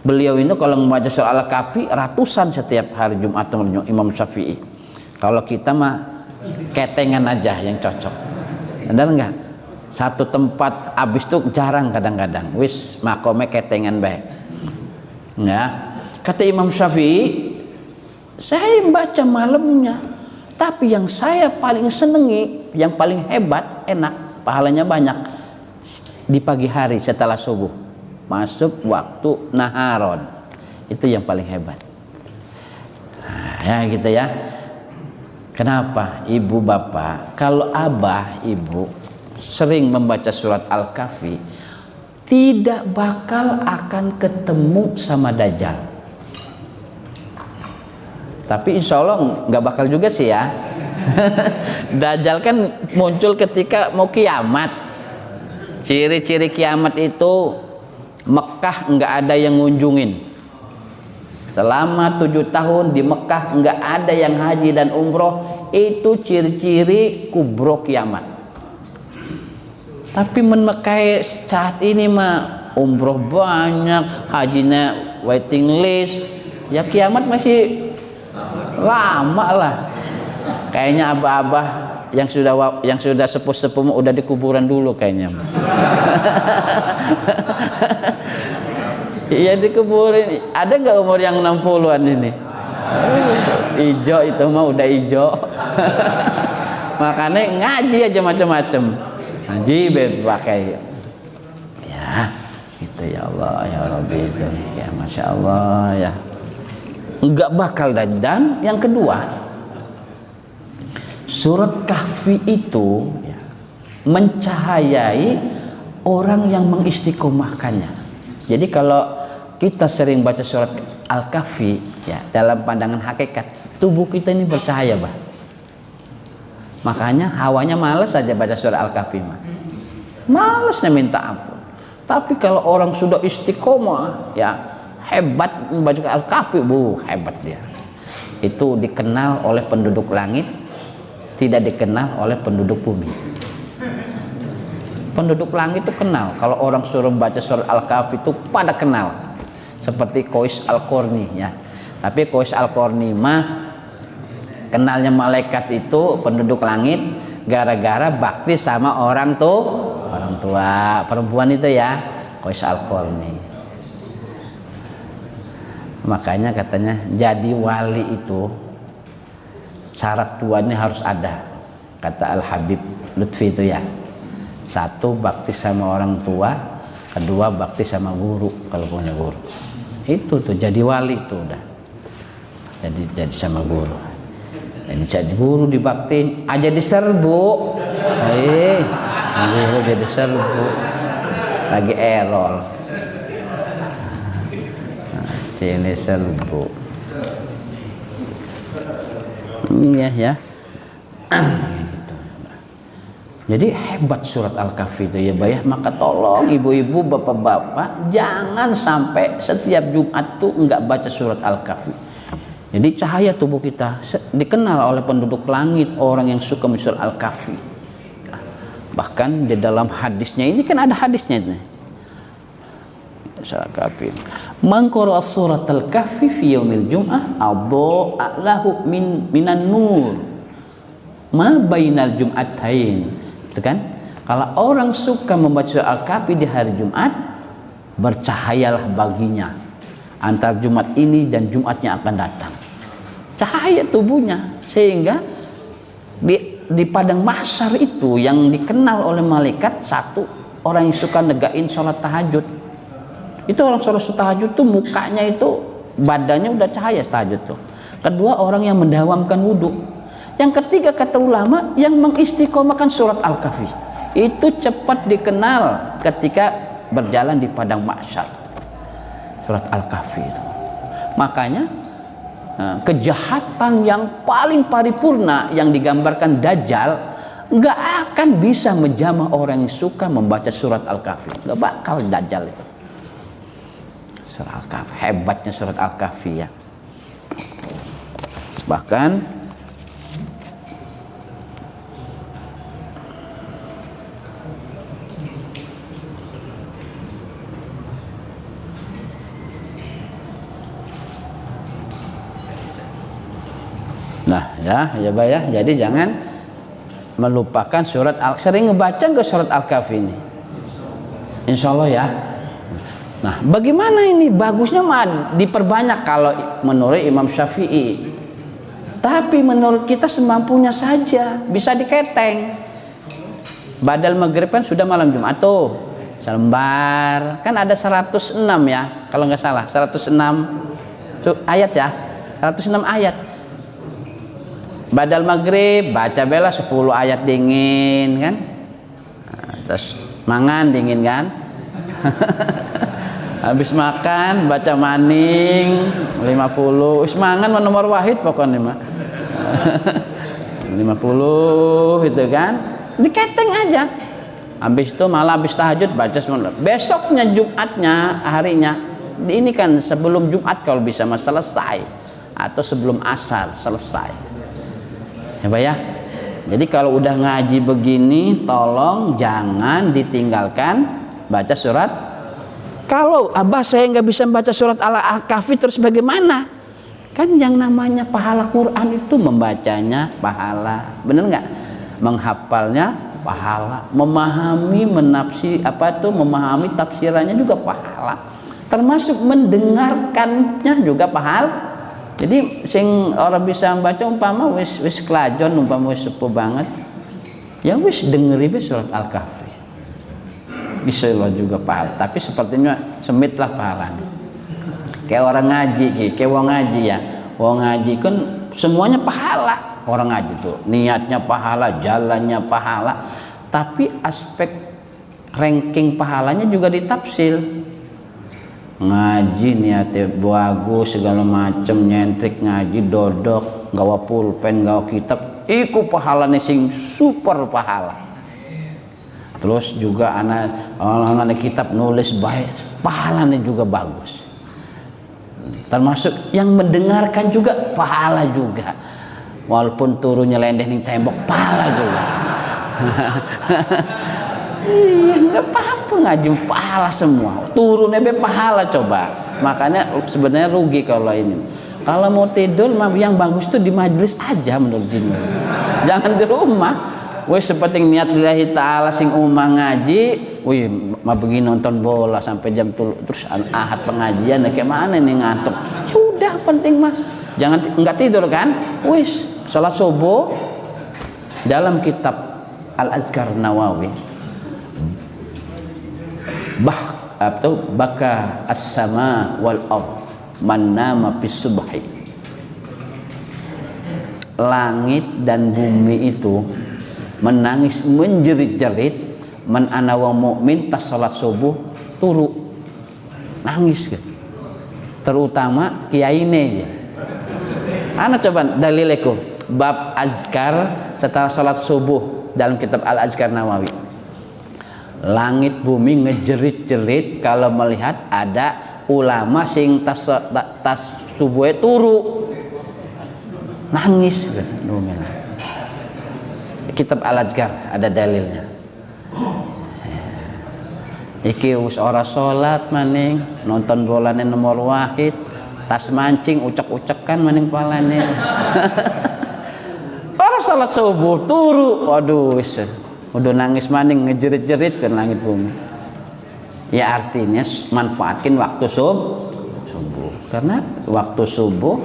Beliau ini kalau membaca surat Al-Kahfi ratusan setiap hari Jumat. Imam Syafi'i. Kalau kita mah ketengan aja yang cocok. Benar enggak? Satu tempat habis itu jarang kadang-kadang. Wis makome ketengan baik. Ya. Kata Imam Syafi'i, saya baca malamnya. Tapi yang saya paling senengi, yang paling hebat, enak, pahalanya banyak di pagi hari setelah subuh. masuk waktu naharon. Itu yang paling hebat. Nah, ya gitu ya. Kenapa ibu bapak, kalau abah ibu sering membaca surat Al-Kahfi, tidak bakal akan ketemu sama Dajjal. Tapi insya Allah nggak bakal juga sih ya. Dajjal kan muncul ketika mau kiamat. Ciri-ciri kiamat itu Mekah nggak ada yang ngunjungin. Selama 7 tahun di Mekah nggak ada yang haji dan umroh. Itu ciri-ciri kubro kiamat. Tapi Mekah saat ini mah umroh banyak, hajinya waiting list. Ya kiamat masih lama lah. Kayaknya abah-abah yang sudah sepuh-sepuh udah di kuburan dulu kayaknya. Iya dikuburin. Ada nggak umur yang 60-an ini? Ijo itu mah udah ijo. Makanya ngaji aja macam-macam. Ngaji pakai. Ya, gitu ya Allah ya Rabbi itu. Ya Masya Allah ya. Enggak bakal dan yang kedua, surat Kahfi itu ya, mencahayai orang yang mengistiqomahkannya. Jadi kalau kita sering baca surat Al-Kahfi ya, dalam pandangan hakikat tubuh kita ini bercahaya, bah. Makanya hawanya males aja baca surat Al-Kahfi mah. Malesnya minta ampun. Tapi kalau orang sudah istiqomah ya, hebat membaca Al-Kahfi, hebat dia. Itu dikenal oleh penduduk langit, tidak dikenal oleh penduduk bumi. Penduduk langit itu kenal. Kalau orang suruh baca surat Al-Kahfi itu pada kenal. Seperti Qais Al-Qarni ya. Tapi Qais Al-Qarni mah kenalnya malaikat itu penduduk langit gara-gara bakti sama orang tua perempuan itu ya, Qais Al-Qarni. Makanya katanya jadi wali itu syarat tuanya harus ada, kata Al-Habib Lutfi itu ya. 1 bakti sama orang tua, kedua bakti sama guru kalau punya guru. Itu tuh jadi wali tuh udah. Jadi sama guru. Dan jadi guru dibaktiin aja diserbu. Guru jadi serbu. Lagi error. Sini serbu. Iya ya. Jadi hebat surat Al-Kahfi itu ya Bayah. Maka tolong ibu-ibu bapak-bapak jangan sampai setiap Jumat tuh enggak baca surat Al-Kahfi. Jadi cahaya tubuh kita dikenal oleh penduduk langit orang yang suka membaca surat Al-Kahfi. Bahkan di dalam hadisnya ini kan ada hadisnya ini. Surat Al-Kahfi. Man qara'a surat Al-Kahfi fi yaumil jum'ah adha'a lahu minan nur ma bainal jum'atain. Itu kan, kalau orang suka membaca surat Al-Kahfi di hari Jumat, bercahayalah baginya antara Jumat ini dan Jumatnya akan datang. Cahaya tubuhnya, sehingga di padang mahsyar itu yang dikenal oleh malaikat, 1 orang yang suka negain sholat tahajud. Itu orang sholat tahajud tuh mukanya itu badannya udah cahaya tahajud tuh. Kedua, orang yang mendawamkan wudhu. Yang ketiga, kata ulama, yang mengistiqomahkan surat Al-Kahfi itu cepat dikenal ketika berjalan di padang mahsyar. Surat Al-Kahfi itu. Makanya kejahatan yang paling paripurna yang digambarkan Dajjal nggak akan bisa menjamah orang yang suka membaca surat Al-Kahfi. Nggak bakal Dajjal itu. Surat Al-Kahfi, hebatnya surat Al-Kahfi ya. Bahkan nah ya Bayah, jadi jangan melupakan surat sering ngebaca ke surat Al-Kahfi ini, insya Allah ya. Nah bagaimana ini bagusnya mah diperbanyak kalau menurut Imam Syafi'i, tapi menurut kita semampunya saja, bisa diketeng. Badal maghrib kan sudah malam Jumat tuh, selembar. Kan ada 106 ya, kalau nggak salah 106 ayat ya, 106 ayat. Badal maghrib baca bela 10 ayat dingin kan. Nah, terus mangan dingin kan. Habis makan baca maning 50. Wis mangan nomor wahid pokoknya mah. 50 gitu kan. Diketeng aja. Habis itu malah habis tahajud baca semua. Besoknya Jumatnya harinya ini kan sebelum Jumat kalau bisa mas selesai atau sebelum asar selesai. Ya Pak ya. Jadi kalau udah ngaji begini tolong jangan ditinggalkan baca surat. Kalau abah saya nggak bisa baca surat Al-Kahfi terus bagaimana? Kan yang namanya pahala Quran itu membacanya pahala, bener nggak? Menghafalnya pahala, memahami memahami tafsirannya juga pahala, termasuk mendengarkannya juga pahala. Jadi sing orang bisa membaca umpama wis kelajon umpama wis sepuh banget, ya wis dengeri surat Al-Kahfi. Bisa Allah juga pahala, tapi sepertinya semit lah pahalanya. Kayak orang ngaji, kayak wong ngaji ya. Wong ngaji kan semuanya pahala. Orang ngaji tuh niatnya pahala, jalannya pahala. Tapi aspek ranking pahalanya juga ditafsir. Ngaji niatnya bagus segala macem, nyentrik ngaji dodok, gawa pulpen, gawa kitab, iku pahalanya sing super pahala. Terus juga anak kitab nulis baik, pahalanya juga bagus. Termasuk yang mendengarkan juga pahala juga. Walaupun turunnya lendeh ning tembok, pahala juga. Iya, nggak apa-apa ngaji pahala semua. Turunnya be pahala coba. Makanya sebenarnya rugi kalau ini. Kalau mau tidur yang bagus tuh di majelis aja menurut jin. Jangan di rumah. Wih seperti niat lillahi ta'ala sing umah ngaji, wih mah begini nonton bola sampai jam terus ahad pengajian kayak mana nih ngantuk. Sudah penting mah. Jangan enggak tidur kan? Wis salat subuh dalam kitab Al-Azkar Nawawi. Baka as-sama wal ard man nama bis subhi. Langit dan bumi itu menangis menjerit-jerit man ana wa mukmin tas salat subuh turu nangis gitu. Terutama kiyaine aja. Ana coba dalilku bab azkar setelah salat subuh dalam kitab Al-Azkar Nawawi. Langit bumi ngejerit-jerit kalau melihat ada ulama sing tas subuh turu nangis gitu. Kitab Al-Azkar ada dalilnya. Iki wis ora salat maning nonton bolane nomor wahid, tas mancing ucek-ucekan maning palane. Ora salat subuh turu, waduh wis udah nangis maning ngejerit-jerit ke langit bumi. Ya artinya manfaatkan waktu subuh. Karena waktu subuh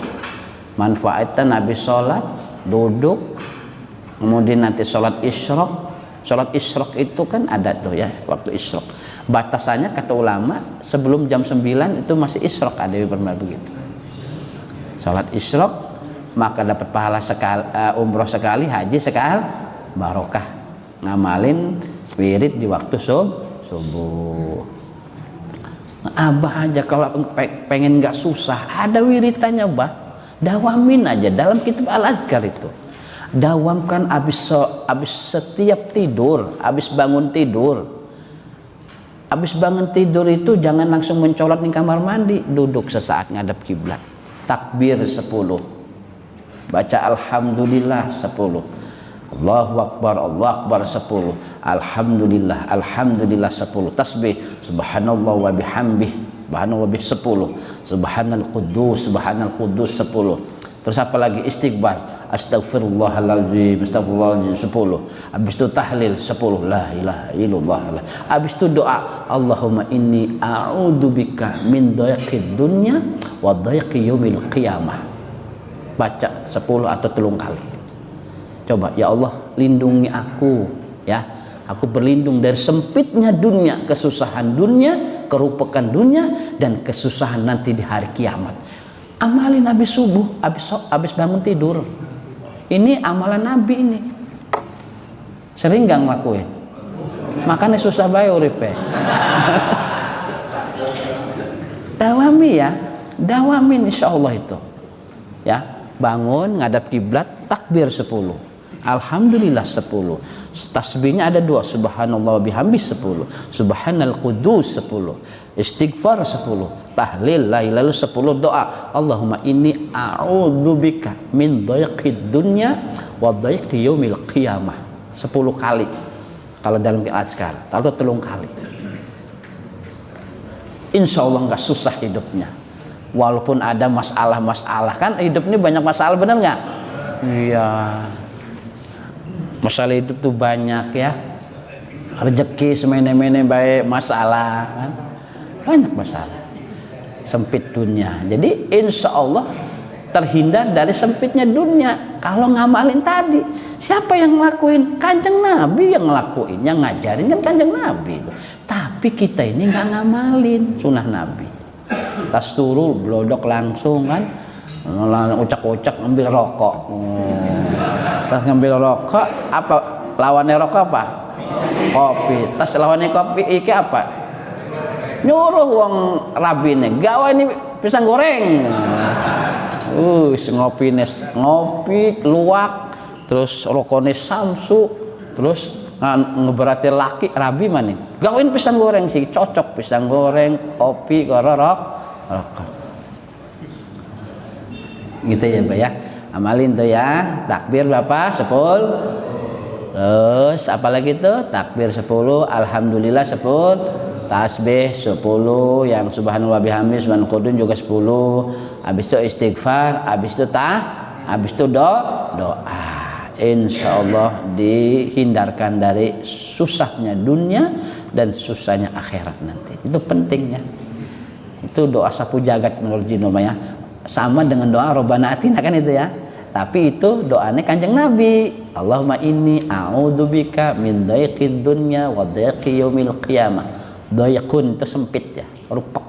manfaatkan habis salat duduk. Kemudian nanti sholat isyraq itu kan ada tuh ya waktu isyraq. Batasannya kata ulama sebelum jam 9 itu masih isyraq, ada yang pernah begitu. Sholat isyraq maka dapat pahala sekali, umroh sekali, haji sekali, barokah. Ngamalin wirid di waktu subuh. Abah aja kalau pengen nggak susah ada wiritannya bah, dawamin aja dalam kitab Al-Azkar itu. Dawamkan abis setiap tidur, abis bangun tidur. Abis bangun tidur itu jangan langsung mencolot di kamar mandi, duduk sesaat ngadep kiblat. Takbir 10. Baca alhamdulillah 10. Allahu akbar 10. Alhamdulillah 10. Tasbih subhanallah wa bihamdih, subhanallah 10. Subhanal Quddus 10. Terus apa lagi? Istighfar, astagfirullahaladzim 10. Habis itu tahlil 10, la ilaha illallah. Habis itu doa, Allahumma inni a'udzubika min dhaiqid dunya wa dhaiqi yaumil qiyamah. Baca 10 atau 3 kali. Coba, ya Allah lindungi aku ya Aku berlindung dari sempitnya dunia, kesusahan dunia, kerupakan dunia, dan kesusahan nanti di hari kiamat. Amalin habis subuh, habis bangun tidur. Ini amalan Nabi ini. Sering gak ngelakuin? Makanya susah bae uripe. Dawami ya, dawamin insyaallah itu. Ya, bangun ngadap kiblat, takbir 10. Alhamdulillah 10. Tasbihnya ada 2, subhanallah bihamdi 10, subhanal qudus 10, istighfar 10, tahlil la ilaha illallah 10, doa Allahumma inni a'udzubika min dhaiqid dunya wa dhaiqi yaumil qiyamah 10 kali. Kalau dalam azkar, atau 3 kali. Insya Allah nggak susah hidupnya. Walaupun ada masalah-masalah, kan hidup ini banyak masalah, benar nggak? Iya. Masalah hidup tuh banyak ya. Rezeki semene-mene baik masalah kan? Banyak masalah. Sempit dunia. Jadi insya Allah terhindar dari sempitnya dunia kalau ngamalin tadi. Siapa yang ngelakuin? Kanjeng Nabi yang ngelakuin, yang ngajarin kan Kanjeng Nabi itu. Tapi kita ini nggak ngamalin sunnah Nabi. Tas turul blodok langsung kan, ucak-ucak ngambil rokok. Tas ngambil rokok, apa lawannya rokok apa? Kopi. Tas lawannya kopi iki apa? Nyuruh wong rabine, gawe ini pisang goreng. Ngopi luwak, terus rokone samsu, terus ngeberati laki rabi mana? Gawain pisang goreng sih, cocok pisang goreng, kopi, rokok. Gitu ya, Mbak ya. Amalin tuh ya, takbir berapa? 10. Terus apalagi tuh? Takbir 10, alhamdulillah 10, tasbih 10, yang subhanallah bihamdi, subhanal qudus juga 10. Habis itu istighfar, habis itu habis itu doa. Insyaallah dihindarkan dari susahnya dunia dan susahnya akhirat nanti. Itu pentingnya. Itu doa sapu jagat menurut Jinul ya. Sama dengan doa Rabbana atina kan itu ya. Tapi itu doanya Kanjeng Nabi. Allahumma inni a'udzubika min dhaiqid dunya wa dhaiqi yaumil qiyamah. Dhaiqun itu sempit ya, rupek.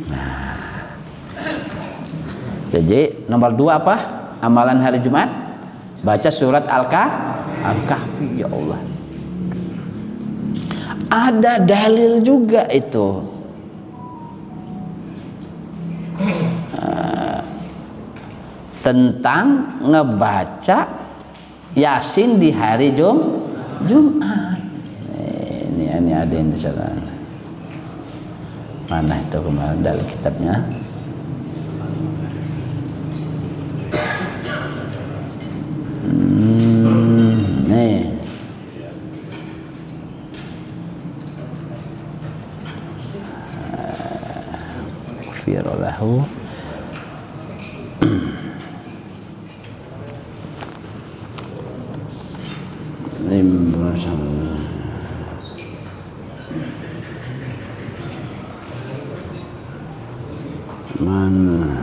Nah. Jadi nomor 2 apa? Amalan hari Jumat baca surat Al-Kahfi. Ya Allah. Ada dalil juga itu. Tentang ngebaca Yasin di hari Jumat. Ini ada yang di sana. Mana itu kemarin dalam kitabnya? Nih. Firallahu mana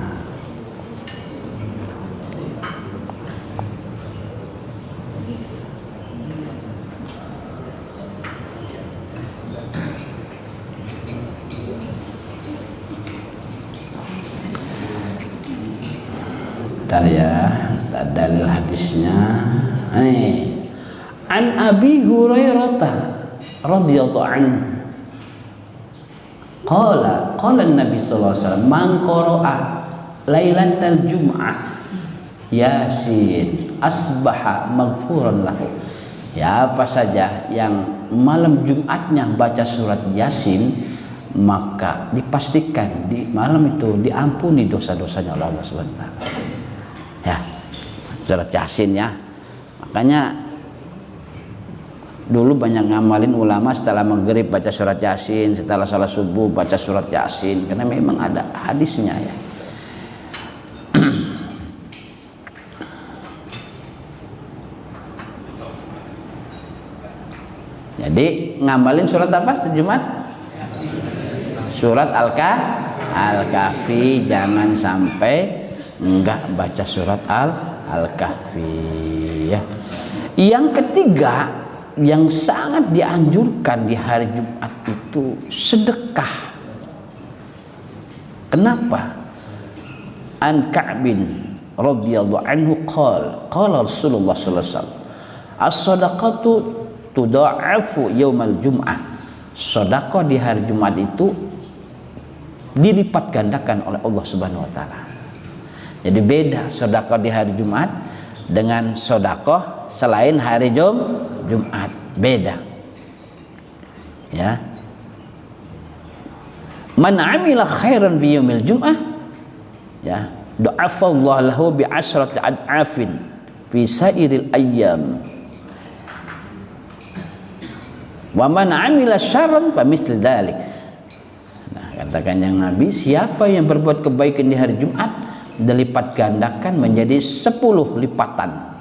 bentar ya, dalil hadisnya. An Abi Hurairah radhiyallahu anhu qala Nabi sallallahu alaihi wasallam man qara'a lailatal jum'ah Yasin asbaha maghfuran lahu. Ya, apa saja yang malam Jumatnya baca surat Yasin, maka dipastikan di malam itu diampuni dosa-dosanya oleh Allah Subhanahu wa taala. Ya, surat Yasin ya. Makanya dulu banyak ngamalin ulama setelah maghrib baca surat Yasin, setelah salat subuh baca surat Yasin, karena memang ada hadisnya ya. Jadi ngamalin surat apa Jumat? Surat Al-Kahfi. Jangan sampai enggak baca surat Al-Kahfi ya. Yang ketiga yang sangat dianjurkan di hari Jumat itu sedekah. Kenapa? An Ka'bin radhiyallahu anhu qala Rasulullah sallallahu alaihi wasallam as-shadaqatu tudha'afu yaumal jum'ah. Sedekah di hari Jumat itu dilipat gandakan oleh Allah Subhanahu wa taala. Jadi beda sedekah di hari Jumat dengan sedekah selain hari Jumat, beda. Ya. Man 'amila khairan fi yaumil jum'ah, ya, du'afallahu lahu bi asyrati ad'afin fi sairil ayyam. Wa man 'amila syarran fa misl dzalik. Nah, katakan yang Nabi, siapa yang berbuat kebaikan di hari Jumat dilipat gandakan menjadi 10 lipatan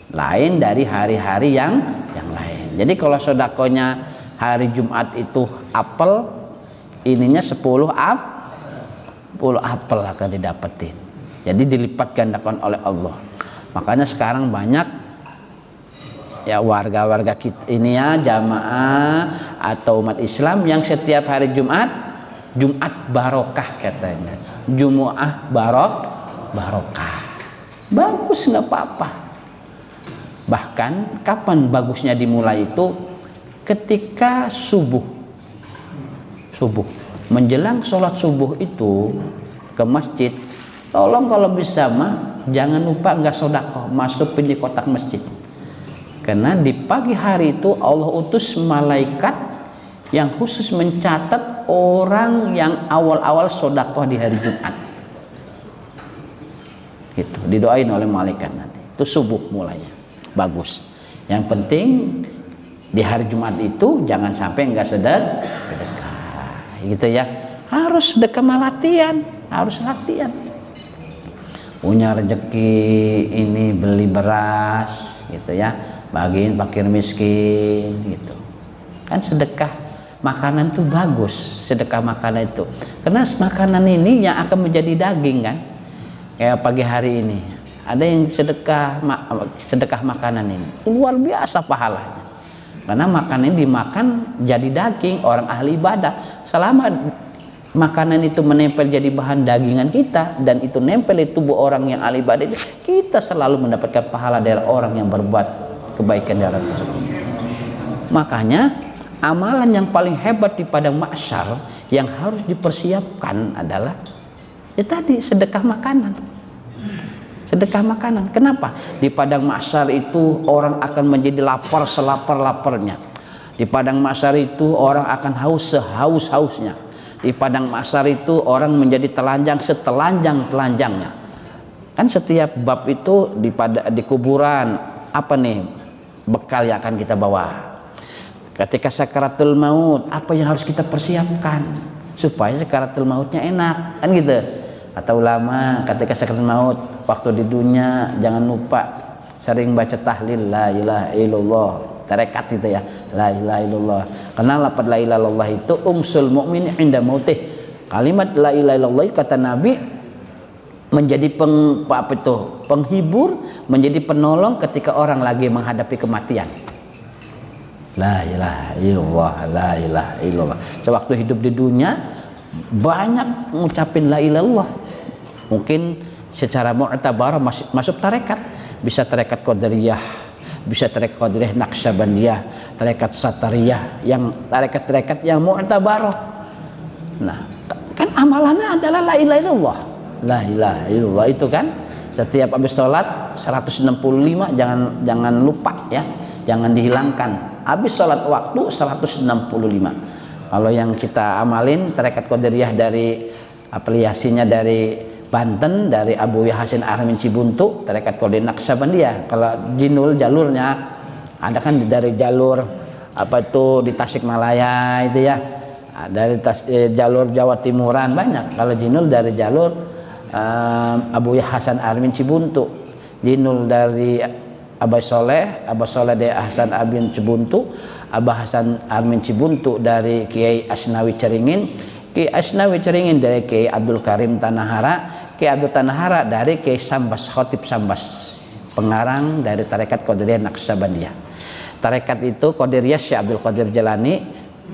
lain dari hari-hari yang lain. Jadi kalau sedekahnya hari Jumat itu apel, ininya 10 apel akan didapetin. Jadi dilipat gandakan oleh Allah. Makanya sekarang banyak ya warga-warga kita ini ya, jamaah atau umat Islam yang setiap hari Jumat barokah katanya. Jumu'ah barokah. Bagus, nggak apa-apa. Bahkan kapan bagusnya dimulai itu ketika subuh. Menjelang sholat subuh itu ke masjid, tolong kalau bisa mah jangan lupa nggak sedekah, masukin di kotak masjid. Karena di pagi hari itu Allah utus malaikat yang khusus mencatat orang yang awal-awal sedekah di hari Jumat. Gitu, didoain oleh malaikat nanti. Itu subuh mulainya. Bagus. Yang penting di hari Jumat itu jangan sampai enggak sedekah. Gitu ya. Harus sedekah latihan, harus latihan. Punya rezeki ini beli beras gitu ya, bagiin fakir miskin gitu. Kan sedekah makanan itu bagus, sedekah makanan itu, karena makanan ini yang akan menjadi daging kan. Kayak pagi hari ini ada yang sedekah makanan ini luar biasa pahalanya, karena makanan ini dimakan jadi daging orang ahli ibadah. Selama makanan itu menempel jadi bahan dagingan kita dan itu nempel di tubuh orang yang ahli ibadah, kita selalu mendapatkan pahala dari orang yang berbuat kebaikan dalam tersebut. Makanya amalan yang paling hebat di padang mahsyar yang harus dipersiapkan adalah ya tadi sedekah makanan. Sedekah makanan. Kenapa? Di padang mahsyar itu orang akan menjadi lapar selapar-laparnya. Di padang mahsyar itu orang akan haus sehaus-hausnya. Di padang mahsyar itu orang menjadi telanjang setelanjang-telanjangnya. Kan setiap bab itu di kuburan apa nih bekal yang akan kita bawa? Ketika sakaratul maut, apa yang harus kita persiapkan supaya sakaratul mautnya enak, kan gitu. Kata ulama, ketika sakaratul maut, waktu di dunia jangan lupa sering baca tahlil la ilaha illallah, tarekat itu ya, la ilaha illallah. Karena lafaz la ilaha illallah itu umsul mukmin inda mautih. Kalimat la ilaha illallah kata Nabi menjadi penghibur, menjadi penolong ketika orang lagi menghadapi kematian. La ilaha illallah, la ilaha illallah. Sewaktu hidup di dunia banyak ngucapin la ilaha illallah. Mungkin secara mu'tabar masuk tarekat, bisa tarekat qadariyah, bisa tarekat qadariyah naqsyabandiyah, tarekat satariyah, yang tarekat-tarekat yang mu'tabar. Nah, kan amalannya adalah la ilaha illallah. La ilaha illallah itu kan setiap habis sholat 165 jangan lupa ya, jangan dihilangkan. Habis sholat waktu 165. Kalau yang kita amalin tarekat qadariyah dari apeliasinya dari Banten, dari Abu Yasin Armin Cibuntu, tarekat qadariyah naqsyabandiyah. Kalau jinul jalurnya ada kan dari jalur apa itu di Tasikmalaya itu ya, dari jalur Jawa Timuran banyak. Kalau jinul dari jalur Abu Hasan Armin Cibuntu, jinul dari Abah Soleh dari Hasan Armin Cibuntu, Abah Hasan Armin Cibuntu dari Kiai Asnawi Ceringin, Kiai Asnawi Ceringin dari Kiai Abdul Karim Tanahara, Kiai Abdul Tanahara dari Kiai Sambas Khotib Sambas, pengarang dari tarekat Qadariyah Naqsyabandiyah. Tarekat itu Qadiriyah Syekh Abdul Qadir Jalani,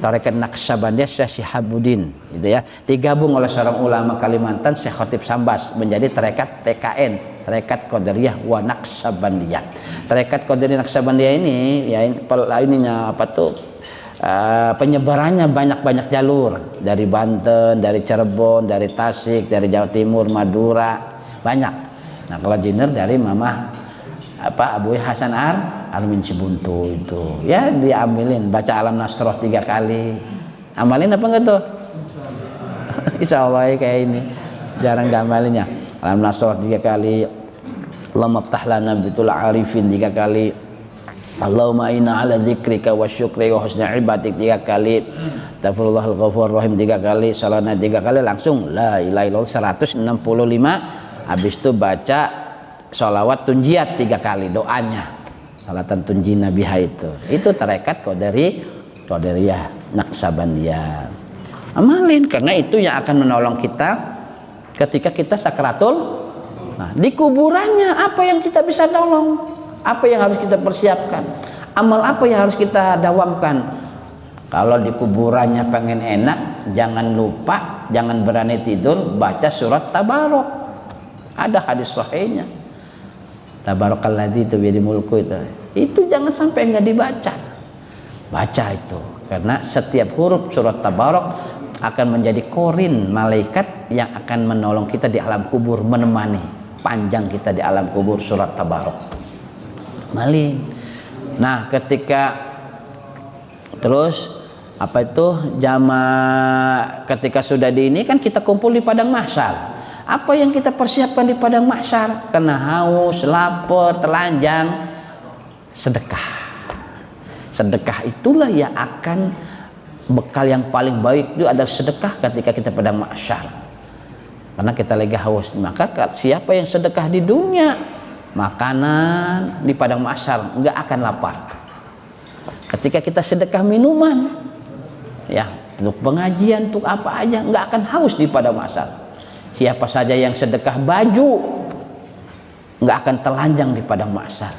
tarekat Naqsyabandiyah Syekh Syihabuddin, gitu ya. Digabung oleh seorang ulama Kalimantan Syekh Khatib Sambas menjadi tarekat TKN, tarekat Qadiriyah wa Naqsyabandiyah. Tarekat Qadiriyah Naqsyabandiyah ini ya ininya apa tuh? Penyebarannya banyak jalur, dari Banten, dari Cirebon, dari Tasik, dari Jawa Timur, Madura, banyak. Nah kalau jinner dari Mamah Abu Hasan Armin Cibuntu itu ya diambilin, baca Alam Nasroh 3 kali, amalin apa enggak tuh? Insya Allah kayak ini jarang diamalinnya. Alam Nasroh 3 kali, Allahumma ftah lana bitul arifin 3 kali, Allahumma inna ala dzikrika wa syukri wa husni ibadik 3 kali, Astaghfirullahal ghafurur rahim 3 kali, salana 3 kali, langsung la ilaha illallah 165. Habis itu baca sholawat tunjiat 3 kali, doanya salatan tunjina biha itu tarekat Qadiriyah Naqsyabandiyah. Amalin, karena itu yang akan menolong kita ketika kita sakratul. Nah, di kuburannya apa yang kita bisa nolong? Apa yang harus kita persiapkan? Amal apa yang harus kita dawamkan? Kalau di kuburannya pengen enak, jangan lupa, jangan berani tidur, baca surat Tabarok. Ada hadis sahihnya. Tabarakalladzi biyadihi mulku itu jangan sampai enggak dibaca. Baca itu, karena setiap huruf surat Tabarok akan menjadi korin malaikat yang akan menolong kita di alam kubur, menemani panjang kita di alam kubur surat Tabarok. Malin. Nah, ketika terus apa itu ketika sudah di ini kan kita kumpul di padang mahsyar. Apa yang kita persiapkan di padang mahsyar? Kena haus, lapar, telanjang, sedekah. Sedekah itulah yang akan bekal yang paling baik itu adalah sedekah ketika kita padang mahsyar. Karena kita lagi haus, maka siapa yang sedekah di dunia, makanan di padang mahsyar nggak akan lapar. Ketika kita sedekah minuman, ya untuk pengajian, untuk apa aja, nggak akan haus di padang mahsyar. Siapa saja yang sedekah baju, nggak akan telanjang di padang mahsyar.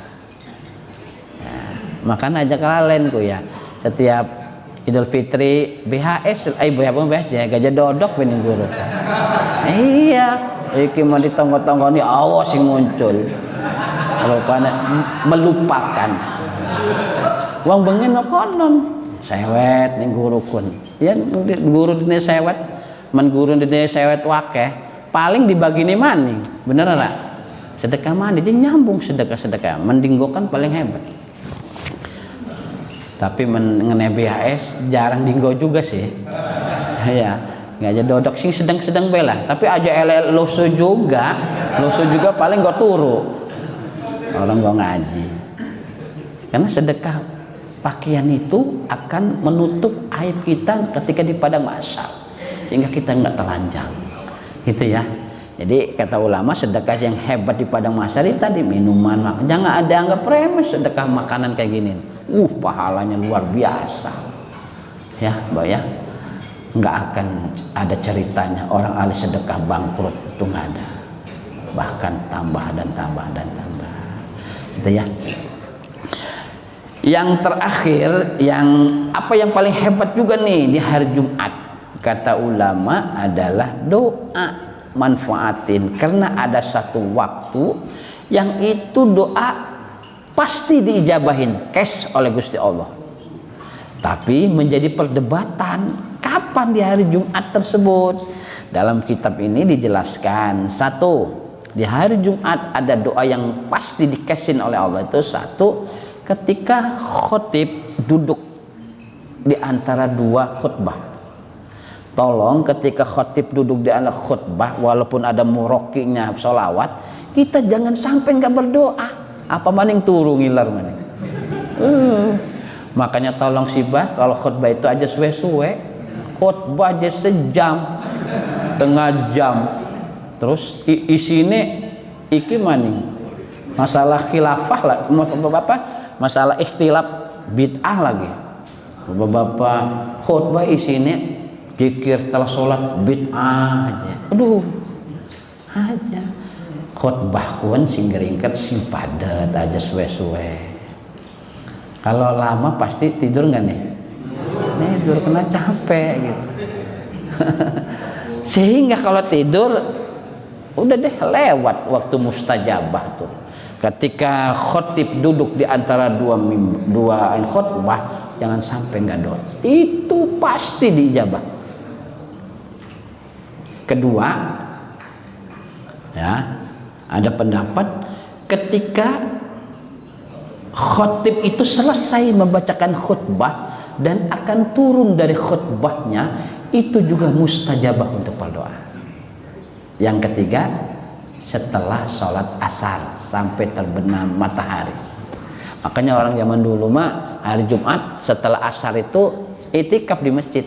Ya, makanya aja kalalen ku ya, setiap Idul Fitri BHS, BHS ya, gajah dodok bening guru. Iya, iki mau ditonggo-tonggo ni awas sing muncul. Rupanya melupakan. Wong bengen konon sewet ning gurukun. Ya guru dene sewet, men guru dene sewet wakeh, paling dibagi ni maning. Bener ora? Sedekah mani dia nyambung sedekah-sedekah. Mendinggokan paling hebat. Tapi mengenai BHS jarang dinggo juga sih. Ya, enggak aja dodok sing sedang-sedang bela, tapi aja ele lusuh juga paling gak turu. Orang gak ngaji. Karena sedekah pakaian itu akan menutup aib kita ketika di padang mahsyar, sehingga kita nggak telanjang, gitu ya. Jadi kata ulama sedekah yang hebat di padang mahsyar itu tadi minuman, jangan ada anggap remeh sedekah makanan kayak gini. Pahalanya luar biasa, ya, Mbak ya. Nggak akan ada ceritanya orang ahli sedekah bangkrut, itu nggak ada. Bahkan tambah dan tambah dan tambah. Gitu ya. Yang terakhir, apa yang paling hebat juga nih di hari Jumat, kata ulama adalah doa manfaatin, karena ada satu waktu yang itu doa pasti diijabahin kes oleh Gusti Allah. Tapi menjadi perdebatan kapan di hari Jumat tersebut. Dalam kitab ini dijelaskan, satu, di hari Jumat ada doa yang pasti dikesin oleh Allah. Itu satu, ketika khotib duduk di antara dua khutbah. Tolong ketika khotib duduk di antara khutbah, walaupun ada murokinya sholawat, kita jangan sampai nggak berdoa. Apa maning turu ngiler maning. Makanya tolong sibah kalau khutbah itu aja suwe-suwe. Khutbah aja sejam, setengah jam. Terus isinya iki maning masalah khilafah lah, Bapak, masalah ikhtilaf bid'ah lagi. Bapak khutbah isinya zikir setelah sholat bid'ah aja. Aduh, aja. Khutbah kun sing geringket sing padat aja suwe-suwe. Kalau lama pasti tidur nggak nih? Tidur kena capek gitu. Sehingga kalau tidur udah deh lewat waktu mustajabah tuh. Ketika khotib duduk di antara dua khutbah, jangan sampai nggak doa. Itu pasti diijabah. Kedua, ya, ada pendapat ketika khotib itu selesai membacakan khutbah dan akan turun dari khutbahnya, itu juga mustajabah untuk berdoa. Yang ketiga, setelah sholat asar sampai terbenam matahari. Makanya orang zaman dulu mah hari Jumat setelah asar itu itikaf di masjid.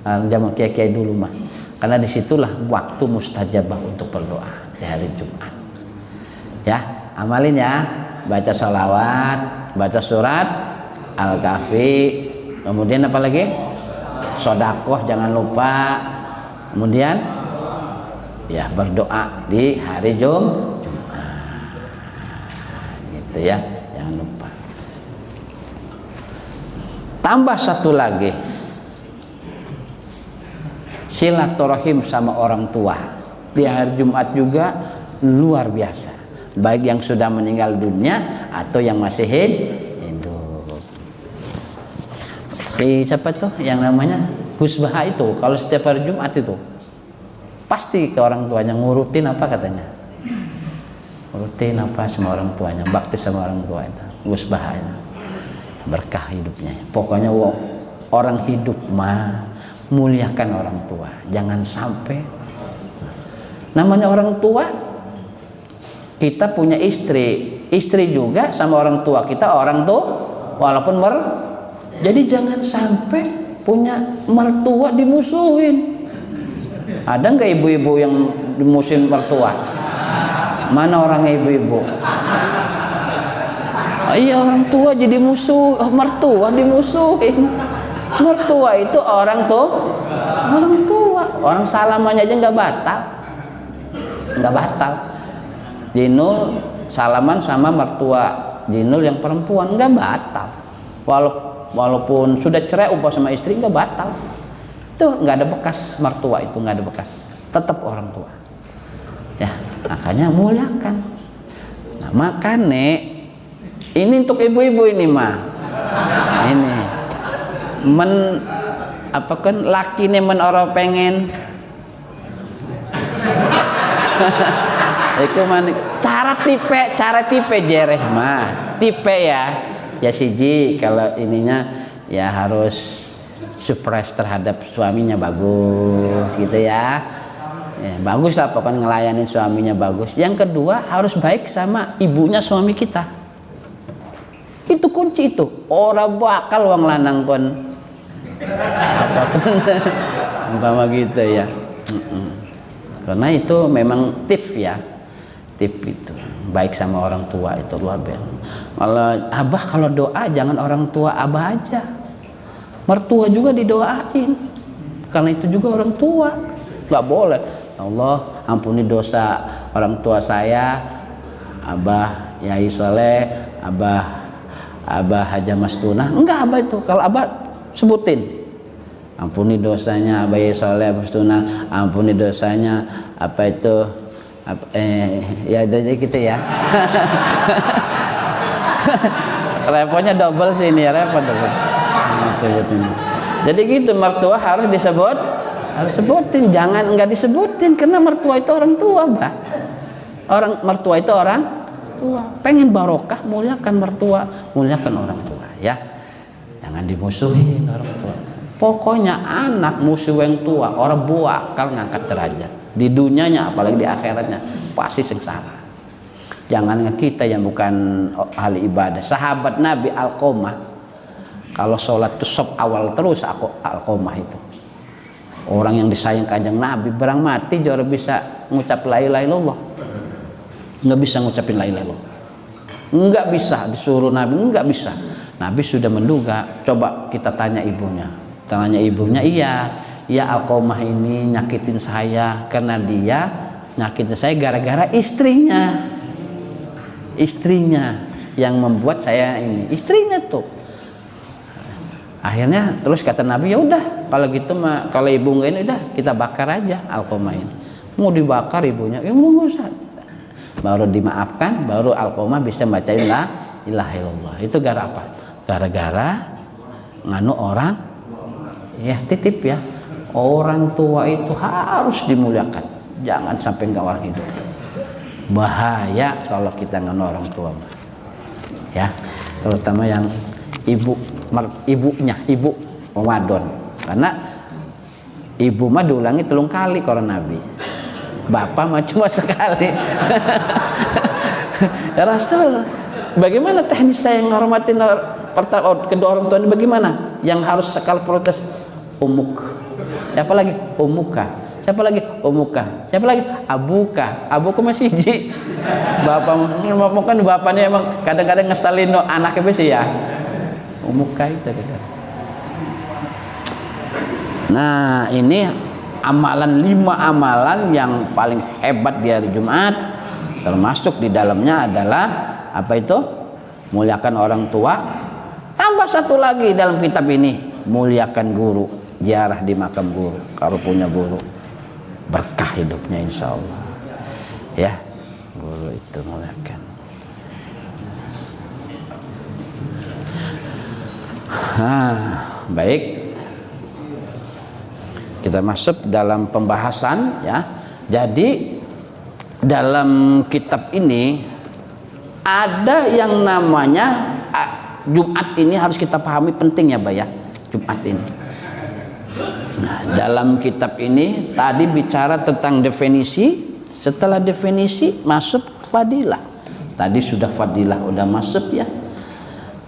Zaman kiai-kiai dulu mah, karena disitulah waktu mustajabah untuk berdoa di hari Jumat. Ya, amalin ya, baca sholawat, baca surat Al-Kahfi, kemudian apa lagi? Sodakoh jangan lupa, kemudian ya berdoa di hari Jumat, gitu ya, jangan lupa. Tambah satu lagi, silaturahim sama orang tua di hari Jumat juga luar biasa, baik yang sudah meninggal dunia atau yang masih hidup. Siapa tuh yang namanya Gus Baha itu, kalau setiap hari Jumat itu pasti ke orang tuanya ngurutin apa katanya, ngurutin apa sama orang tuanya, bakti sama orang tua itu. Gus Baha itu berkah hidupnya. Pokoknya orang hidup mah muliakan orang tua, jangan sampai. Namanya orang tua, kita punya istri juga sama orang tua kita orang tuh, walaupun jadi jangan sampai punya mertua dimusuhin. Ada nggak ibu-ibu yang dimusuhin mertua? Mana orang ibu-ibu? Iya, orang tua jadi musuh, mertua dimusuhin. Mertua itu orang tua. Orang salamannya aja nggak batal. Jinul salaman sama mertua Jinul yang perempuan nggak batal. Walaupun sudah cerai upah sama istri nggak batal, itu nggak ada bekas mertua, itu nggak ada bekas, tetap orang tua. Ya, makanya muliakan. Nah, makanya ini untuk ibu-ibu ini mah, ini apa kan laki nih orang pengen, itu mana cara tipe jereh mah tipe ya. Ya siji kalau ininya ya harus surprise terhadap suaminya bagus gitu ya. Bagus lah pokoknya ngelayanin suaminya bagus. Yang kedua harus baik sama ibunya suami kita. Itu kunci itu. Orang bakal wong lanang pun apapun umpama gitu ya. Karena itu memang tips ya. Tip itu baik sama orang tua itu luar biasa. Kalau doa jangan orang tua abah aja, mertua juga didoain, karena itu juga orang tua. Nggak boleh, Allah ampuni dosa orang tua saya, abah Yai Soleh, abah Haja Mastunah. Enggak, abah itu kalau abah sebutin, ampuni dosanya abah Yai Soleh Mastunah, ampuni dosanya apa itu ya jadi gitu ya. Repotnya double sih ini ya, repot double. Jadi gitu, mertua harus sebutin, jangan enggak disebutin, karena mertua itu orang tua, Mbak. Mertua itu orang tua. Pengen barokah, muliakan mertua, muliakan orang tua ya. Jangan dimusuhin orang tua. Pokoknya anak musuh yang tua, orang bakal ngangkat derajat. Di dunianya apalagi di akhiratnya pasti sengsara. Jangan kita yang bukan ahli ibadah. Sahabat Nabi Alqamah kalau sholat tuh sop awal terus Alqamah itu. Orang yang disayang kanjeng Nabi, berang mati jauh bisa ngucap la ilaha illallah. Nggak bisa ngucapin la ilaha illallah. Nggak bisa disuruh Nabi, nggak bisa. Nabi sudah menduga. Coba kita tanya ibunya. Tanya ibunya, iya Alqamah ini nyakitin saya karena dia nyakitin saya gara-gara istrinya. yang membuat saya ini? Istrinya tuh. Akhirnya terus kata Nabi, ya udah kalau gitu mah, kalau ibu nggak ini udah kita bakar aja Alqamah ini. Mau dibakar ibunya, ya nggak usah. Baru dimaafkan, baru Alqamah bisa bacain la ilaha illallah. Itu gara apa? Gara-gara nganu orang, ya titip ya. Orang tua itu harus dimuliakan. Jangan sampai nggak orang hidup. Bahaya kalau kita nganu orang tua. Ya, terutama yang ibunya, ibu Ramadan. Karena ibu mah diulangi 3 kali kalau Nabi. Bapak mah cuma sekali. Ya Rasul, bagaimana teknis saya menghormatin kedua orang tua ini bagaimana? Yang harus sekali protes umuk. Siapa lagi? Umuka. Siapa lagi? Umuka. Siapa lagi? Abuka. Abuka masih hiji. Bapak kan bapaknya emang kadang-kadang ngeselin anaknya besi ya. Umuka itu gitu. Nah, ini amalan 5 amalan yang paling hebat di hari Jumat, termasuk di dalamnya adalah apa itu? Muliakan orang tua. Tambah satu lagi dalam kitab ini, muliakan guru, ziarah di makam guru kalau punya guru. Berkah hidupnya insya Allah. Ya, guru itu muliakan. Baik. Kita masuk dalam pembahasan ya. Jadi dalam kitab ini ada yang namanya Jumat ini harus kita pahami pentingnya, Pak ya. Jumat ini. Nah, dalam kitab ini tadi bicara tentang definisi, setelah definisi masuk fadilah. Tadi sudah fadilah udah masuk ya.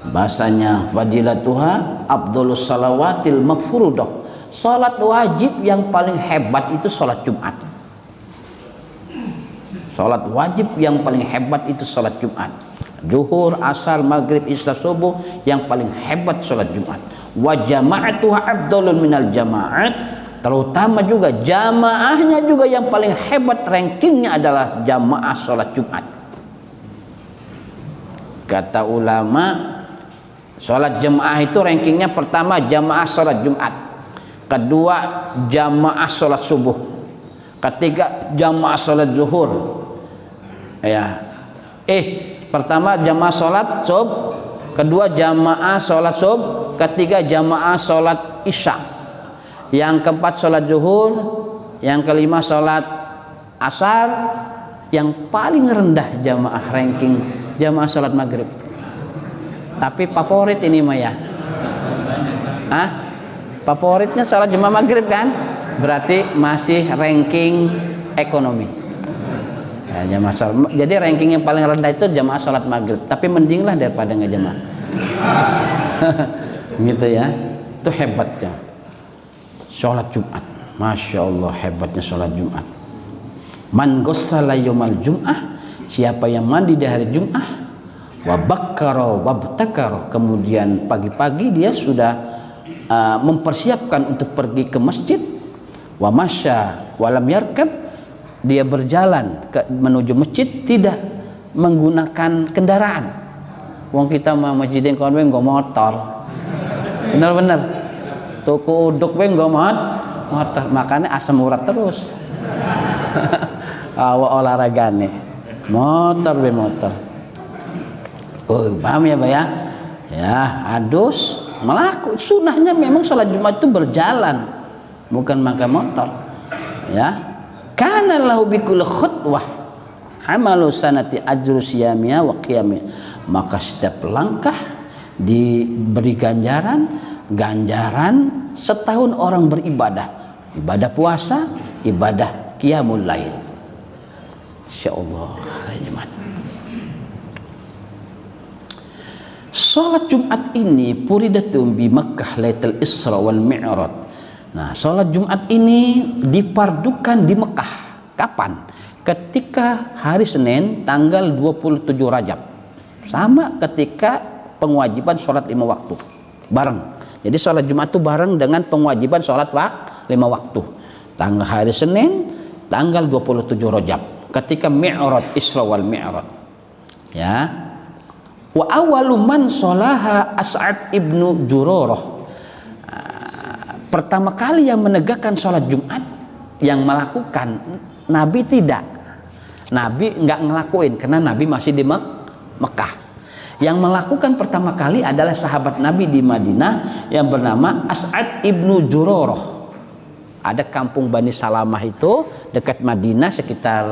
Bahasanya fadilatuha afdhalus salawatil mafruḍah. Salat wajib yang paling hebat itu salat Jumat. Salat wajib yang paling hebat itu salat Jumat. Zuhur, asar, maghrib, isya, subuh, yang paling hebat salat Jumat. Wa jama'atuha afdhalun minal jama'at, terutama juga jamaahnya juga yang paling hebat rankingnya adalah jamaah salat Jumat. Kata ulama, salat jamaah itu rankingnya pertama jamaah salat Jumat, kedua jamaah salat subuh, ketiga jamaah salat zuhur. Ya. Pertama jamaah salat subuh, kedua jamaah salat subuh, ketiga jamaah salat isya, yang keempat salat zuhur, yang kelima salat asar, yang paling rendah jamaah ranking jamaah salat maghrib. Tapi favorit ini mah ya. Favoritnya salat jamaah maghrib kan? Berarti masih ranking ekonomi. Ya, jadi ranking yang paling rendah itu jamaah salat maghrib. Tapi mendinglah daripada nggak jamaah. Gitu ya. Itu hebatnya salat Jumat. Masya Allah hebatnya salat Jumat. Man ghassala yaumal jum'ah, siapa yang mandi di hari Jumat, wa bakkara wa btakara, kemudian pagi-pagi dia sudah mempersiapkan untuk pergi ke masjid, wa masya wa lam yarkab, dia berjalan menuju masjid tidak menggunakan kendaraan. Wong kita mah masjidin kon we nggo motor. Bener-bener. Tuku uduk we nggo motor, makanya asam urat terus. Olahragane. Motor we motor. Oh, paham ya, Pak ya? Ya, adus melaku. Sunahnya memang salat Jumat itu berjalan, bukan pakai motor. Ya. Kana lahu bikul khutwah amalu sanati ajru siyamiha wa qiyamiha, maka setiap langkah diberi ganjaran setahun orang beribadah, ibadah puasa, ibadah qiyamul lail. Insyaallah hari Jumat. Salat Jumat ini furidatum bi Makkah Lailatul Isra wal Mi'raj. Nah, salat Jumat ini dipardukan di Mekah. Kapan? Ketika hari Senin tanggal 27 Rajab. Sama ketika pengewajiban salat 5 waktu. Bareng. Jadi salat Jumat itu bareng dengan pengewajiban salat 5 waktu. Tanggal hari Senin tanggal 27 Rajab. Ketika Mi'raj, Isra wal Mi'raj. Ya. Wa awalu man sholaha As'ad ibnu Jurarah. Pertama kali yang menegakkan sholat Jumat, yang melakukan, Nabi tidak. Nabi nggak ngelakuin karena Nabi masih di Mekah. Yang melakukan pertama kali adalah sahabat Nabi di Madinah yang bernama As'ad ibnu Jurarah. Ada kampung Bani Salamah itu dekat Madinah sekitar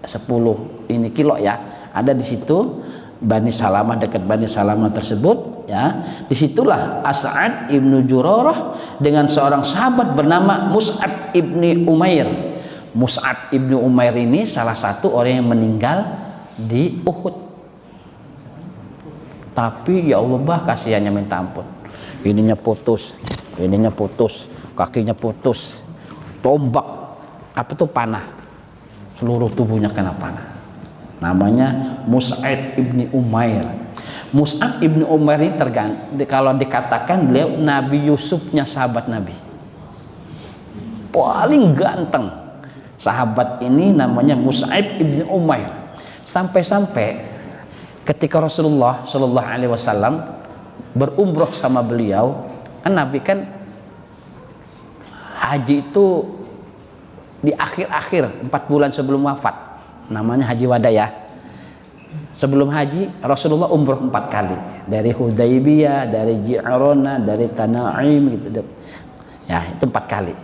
10 kilo ya. Ada di situ Bani Salamah, dekat Bani Salamah tersebut ya. Disitulah As'ad ibnu Jurarah dengan seorang sahabat bernama Mus'ab ibni Umair. Mus'ab ibni Umair ini salah satu orang yang meninggal di Uhud. Tapi ya Allah bah, kasihannya minta ampun. Ininya putus, kakinya putus, tombak apa tuh panah, seluruh tubuhnya kena panah. Namanya Mus'ab ibni Umair. Mus'ab ibni Umair ini kalau dikatakan beliau Nabi Yusufnya sahabat Nabi, paling ganteng sahabat ini namanya Mus'ab ibni Umair. Sampai-sampai ketika Rasulullah Shallallahu Alaihi Wasallam berumroh sama beliau, kan Nabi kan haji itu di akhir-akhir 4 bulan sebelum wafat, namanya haji wada ya. Sebelum haji Rasulullah umroh 4 kali, dari Hudaybiyah, dari Ji'rana, dari Tanaim gitu ya, itu 4 kali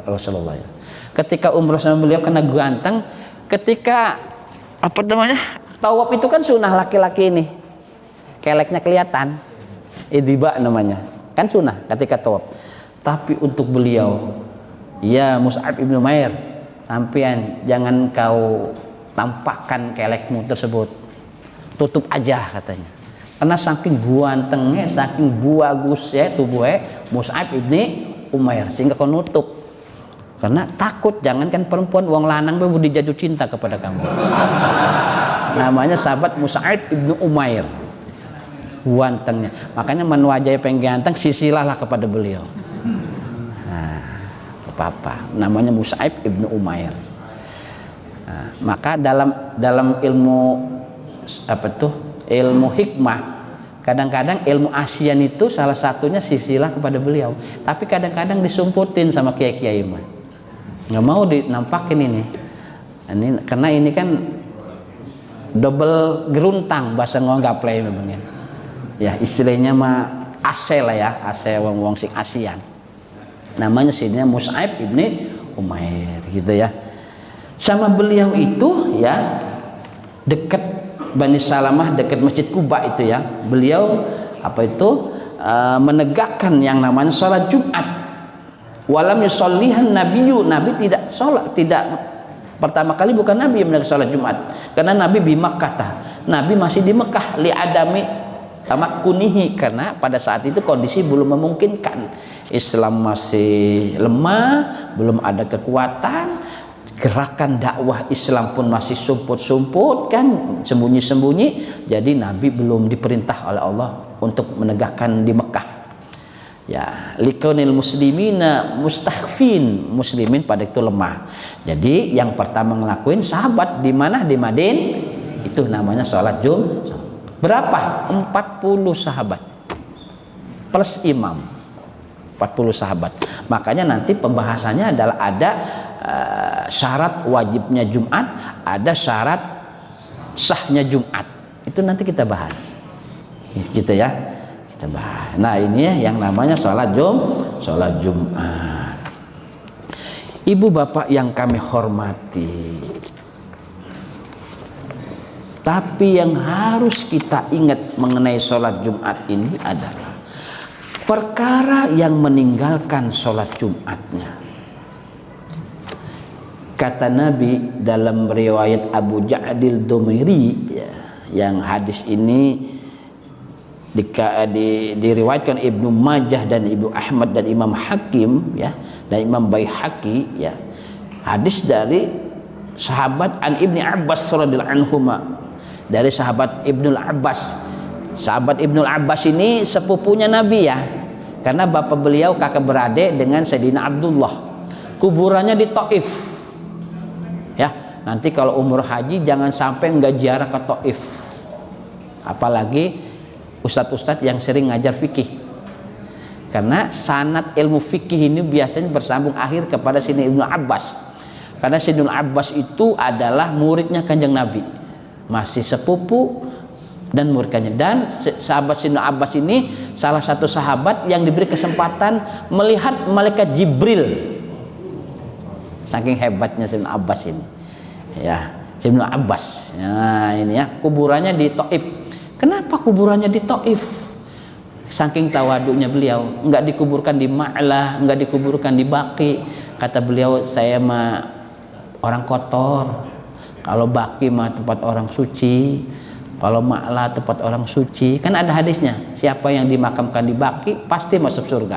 Rasulullah ya. Ketika umroh sama beliau karena ganteng, ketika apa namanya tawaf itu kan sunnah laki-laki ini, keleknya kelihatan, idibak namanya kan sunnah ketika tawaf. Tapi untuk beliau, ya Mus'ab ibn Umair, sampean jangan kau tampakkan kelekmu tersebut, tutup aja katanya. Karena saking gantengnya, saking bagusnya tubuhnya Mus'ab ibni Umair, sehingga kau nutup. Karena takut jangankan perempuan, wong lanang budi jatuh cinta kepada kamu. Namanya sahabat Mus'ab ibnu Umair, gantengnya. Makanya menwajai pengganteng, sisilahlah kepada beliau. Nah, apa namanya Mus'ab ibnu Umair. Nah, maka dalam ilmu apa tuh, ilmu hikmah, kadang-kadang ilmu ASEAN itu salah satunya sisilah kepada beliau. Tapi kadang-kadang disumputin sama kiai-kiai mah, nggak mau dinampakin ini karena ini kan double geruntang, bahasa nggaplay memang ya, istilahnya mah AC lah ya, AC wong sing ASEAN. Namanya sininya Mus'ab ibni Umair gitu ya. Sama beliau itu ya, dekat Bani Salamah, dekat Masjid Kuba itu ya, beliau apa itu menegakkan yang namanya sholat Jumat. Walam yusollihan nabiyyu, Nabi tidak sholat, tidak pertama kali bukan Nabi yang menegakkan sholat Jumat, karena Nabi di Makkah, Nabi masih di Mekah, li adami tamakkunihi, karena pada saat itu kondisi belum memungkinkan, Islam masih lemah, belum ada kekuatan, gerakan dakwah Islam pun masih sumput-sumput kan, sembunyi-sembunyi. Jadi Nabi belum diperintah oleh Allah untuk menegakkan di Mekah ya, liqaunil muslimina mustakhfin, muslimin pada itu lemah. Jadi yang pertama ngelakuin sahabat di mana, di Madinah, itu namanya sholat Jumat. Berapa? 40 sahabat plus imam, 40 sahabat. Makanya nanti pembahasannya adalah ada syarat wajibnya Jumat, ada syarat sahnya Jumat. Itu nanti kita bahas gitu ya, kita bahas. Nah ini ya yang namanya sholat Jumat. Ibu bapak yang kami hormati, tapi yang harus kita ingat mengenai sholat Jumat ini adalah perkara yang meninggalkan sholat Jumatnya. Kata Nabi dalam riwayat Abu Ja'dil Dumairi ya, yang hadis ini diriwayatkan Ibnu Majah dan Ibnu Ahmad dan Imam Hakim ya, dan Imam Baihaqi ya, hadis dari sahabat an Ibni Abbas radhiyallahu anhuma, dari sahabat Ibnul Abbas. Sahabat Ibnul Abbas ini sepupunya Nabi ya, karena bapak beliau kakak beradik dengan Sayyidina Abdullah. Kuburannya di Taif ya. Nanti kalau umroh haji jangan sampai nggak ziarah ke Taif apalagi ustadz-ustadz yang sering ngajar fikih, karena sanad ilmu fikih ini biasanya bersambung akhir kepada Sayyidina Ibnu Abbas, karena Sayyidina Abbas itu adalah muridnya Kanjeng Nabi, masih sepupu dan muridnya. Dan sahabat Sayyidina Abbas ini salah satu sahabat yang diberi kesempatan melihat malaikat Jibril, saking hebatnya Sayyidina Abbas ini ya. Sayyidina Abbas, nah ini ya, kuburannya di Taif. Kenapa kuburannya di Taif? Saking tawadunya beliau, nggak dikuburkan di Ma'la, nggak dikuburkan di Baqi. Kata beliau, saya mah orang kotor. Kalau Baqi mah tempat orang suci, kalau Ma'la tempat orang suci. Kan ada hadisnya, siapa yang dimakamkan di Baqi pasti masuk surga.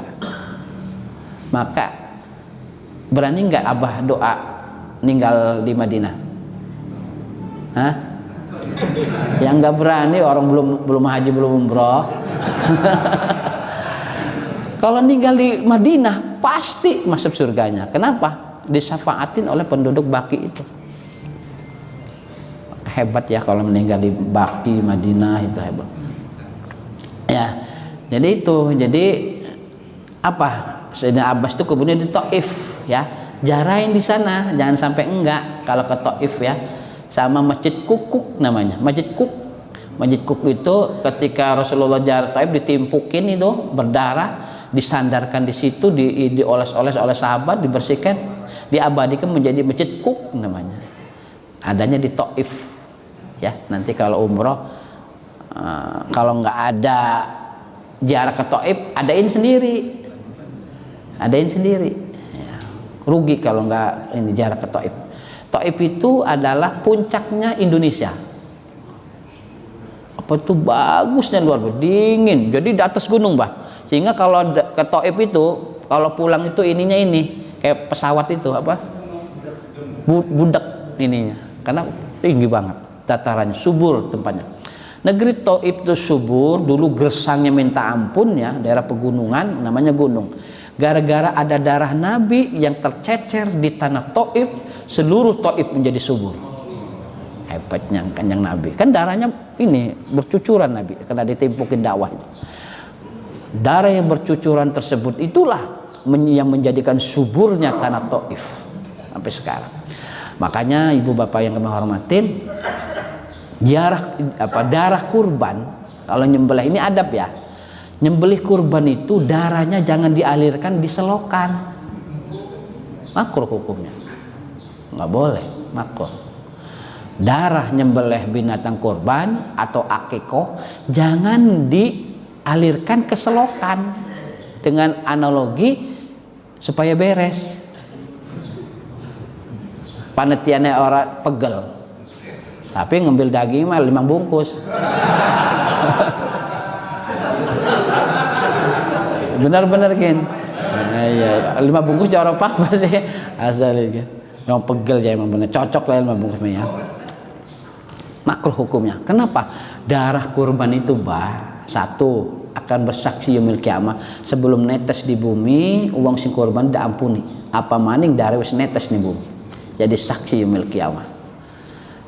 Maka berani nggak Abah doa ninggal di Madinah? Hah? Yang nggak berani orang belum haji, belum umroh. Kalau tinggal di Madinah pasti masuk surganya. Kenapa? Disafaatin oleh penduduk Baqi itu. Hebat ya kalau meninggal di Baqi Madinah, itu hebat. Ya, jadi itu. Jadi apa? Sayyidina Abbas itu kemudian di Taif ya. Jarain di sana, jangan sampai enggak kalau ke Taif ya. Sama Masjid Kukuk namanya, Masjid Kuk. Masjid Kuk itu ketika Rasulullah jarak Taif ditimpukin itu berdarah, disandarkan di situ, dioles-oles oleh sahabat, dibersihkan, diabadikan menjadi Masjid Kuk namanya. Adanya di Taif ya. Nanti kalau umroh kalau nggak ada jarak ke Taif, adain sendiri ya. Rugi kalau nggak ini jarak ke Taif. Taif itu adalah puncaknya Indonesia. Apa itu bagusnya, luar biasa, dingin. Jadi di atas gunung, Bah. Sehingga kalau ke Taif itu, kalau pulang itu ininya ini kayak pesawat itu apa? Budak ininya. Karena tinggi banget datarannya, subur tempatnya. Negeri Taif itu subur, dulu gersangnya minta ampun ya, daerah pegunungan namanya gunung. Gara-gara ada darah Nabi yang tercecer di tanah Taif, seluruh Taif menjadi subur. Hebatnya Kanjeng Nabi. Kan darahnya ini bercucuran Nabi karena ditimpukin dakwah itu. Darah yang bercucuran tersebut itulah yang menjadikan suburnya tanah Taif sampai sekarang. Makanya ibu bapak yang kami hormatin, darah kurban kalau nyembelih ini adab ya. Nyembelih kurban itu darahnya jangan dialirkan di selokan. Makruh hukumnya. Nggak boleh, makruh. Darah nyembelih binatang kurban atau akikoh jangan dialirkan ke selokan, dengan analogi supaya beres. Panitiannya orang pegel, tapi ngambil daging mah 5 bungkus. Benar-benar kan? Iya, 5 bungkus jauh apa sih? Asalnya yang pegel ya, emang benar cocok lah 5 bungkus ya. Makruh hukumnya. Kenapa? Darah kurban itu satu akan bersaksi yaumil kiamah, sebelum netes di bumi uang si kurban diampuni. Apa maning darah wis netes di bumi. Jadi saksi yaumil kiamah.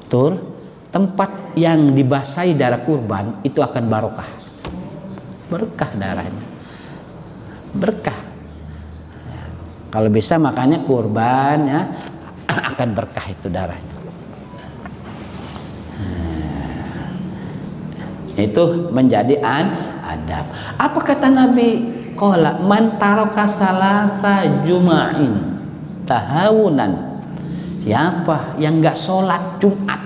Tur, tempat yang dibasahi darah kurban itu akan barokah. Berkah darahnya. Berkah. Kalau bisa makanya kurban ya akan berkah itu darahnya. Itu menjadi adab. Apa kata Nabi? Qala man taraka salasa juma'in tahawunan. Siapa yang enggak sholat Jumat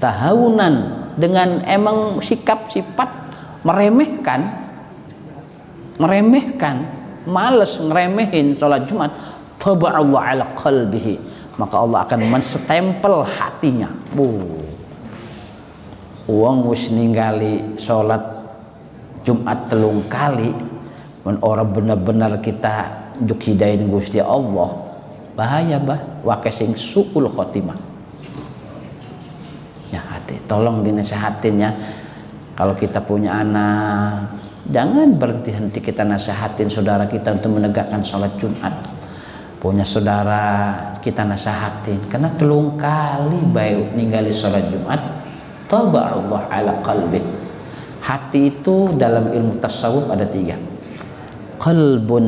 tahawunan, dengan emang sikap sifat meremehkan, males ngeremehin sholat Jumat, taba'allahu ala qalbihi, maka Allah akan menstempel hatinya. Uang wis ningali sholat Jumat 3 kali, mun orang benar-benar kita juk hidayahin Gusti Allah, bahaya wakesing suul khotimah. Ya hati, tolong dinasehatin ya. Kalau kita punya anak, jangan berhenti kita nasihatin saudara kita untuk menegakkan sholat Jumat. Punya saudara kita nasihatin, karena 3 kali baik ninggali sholat Jumat, taba'allah ala qalbih. Hati itu dalam ilmu tasawuf ada 3. Qalbun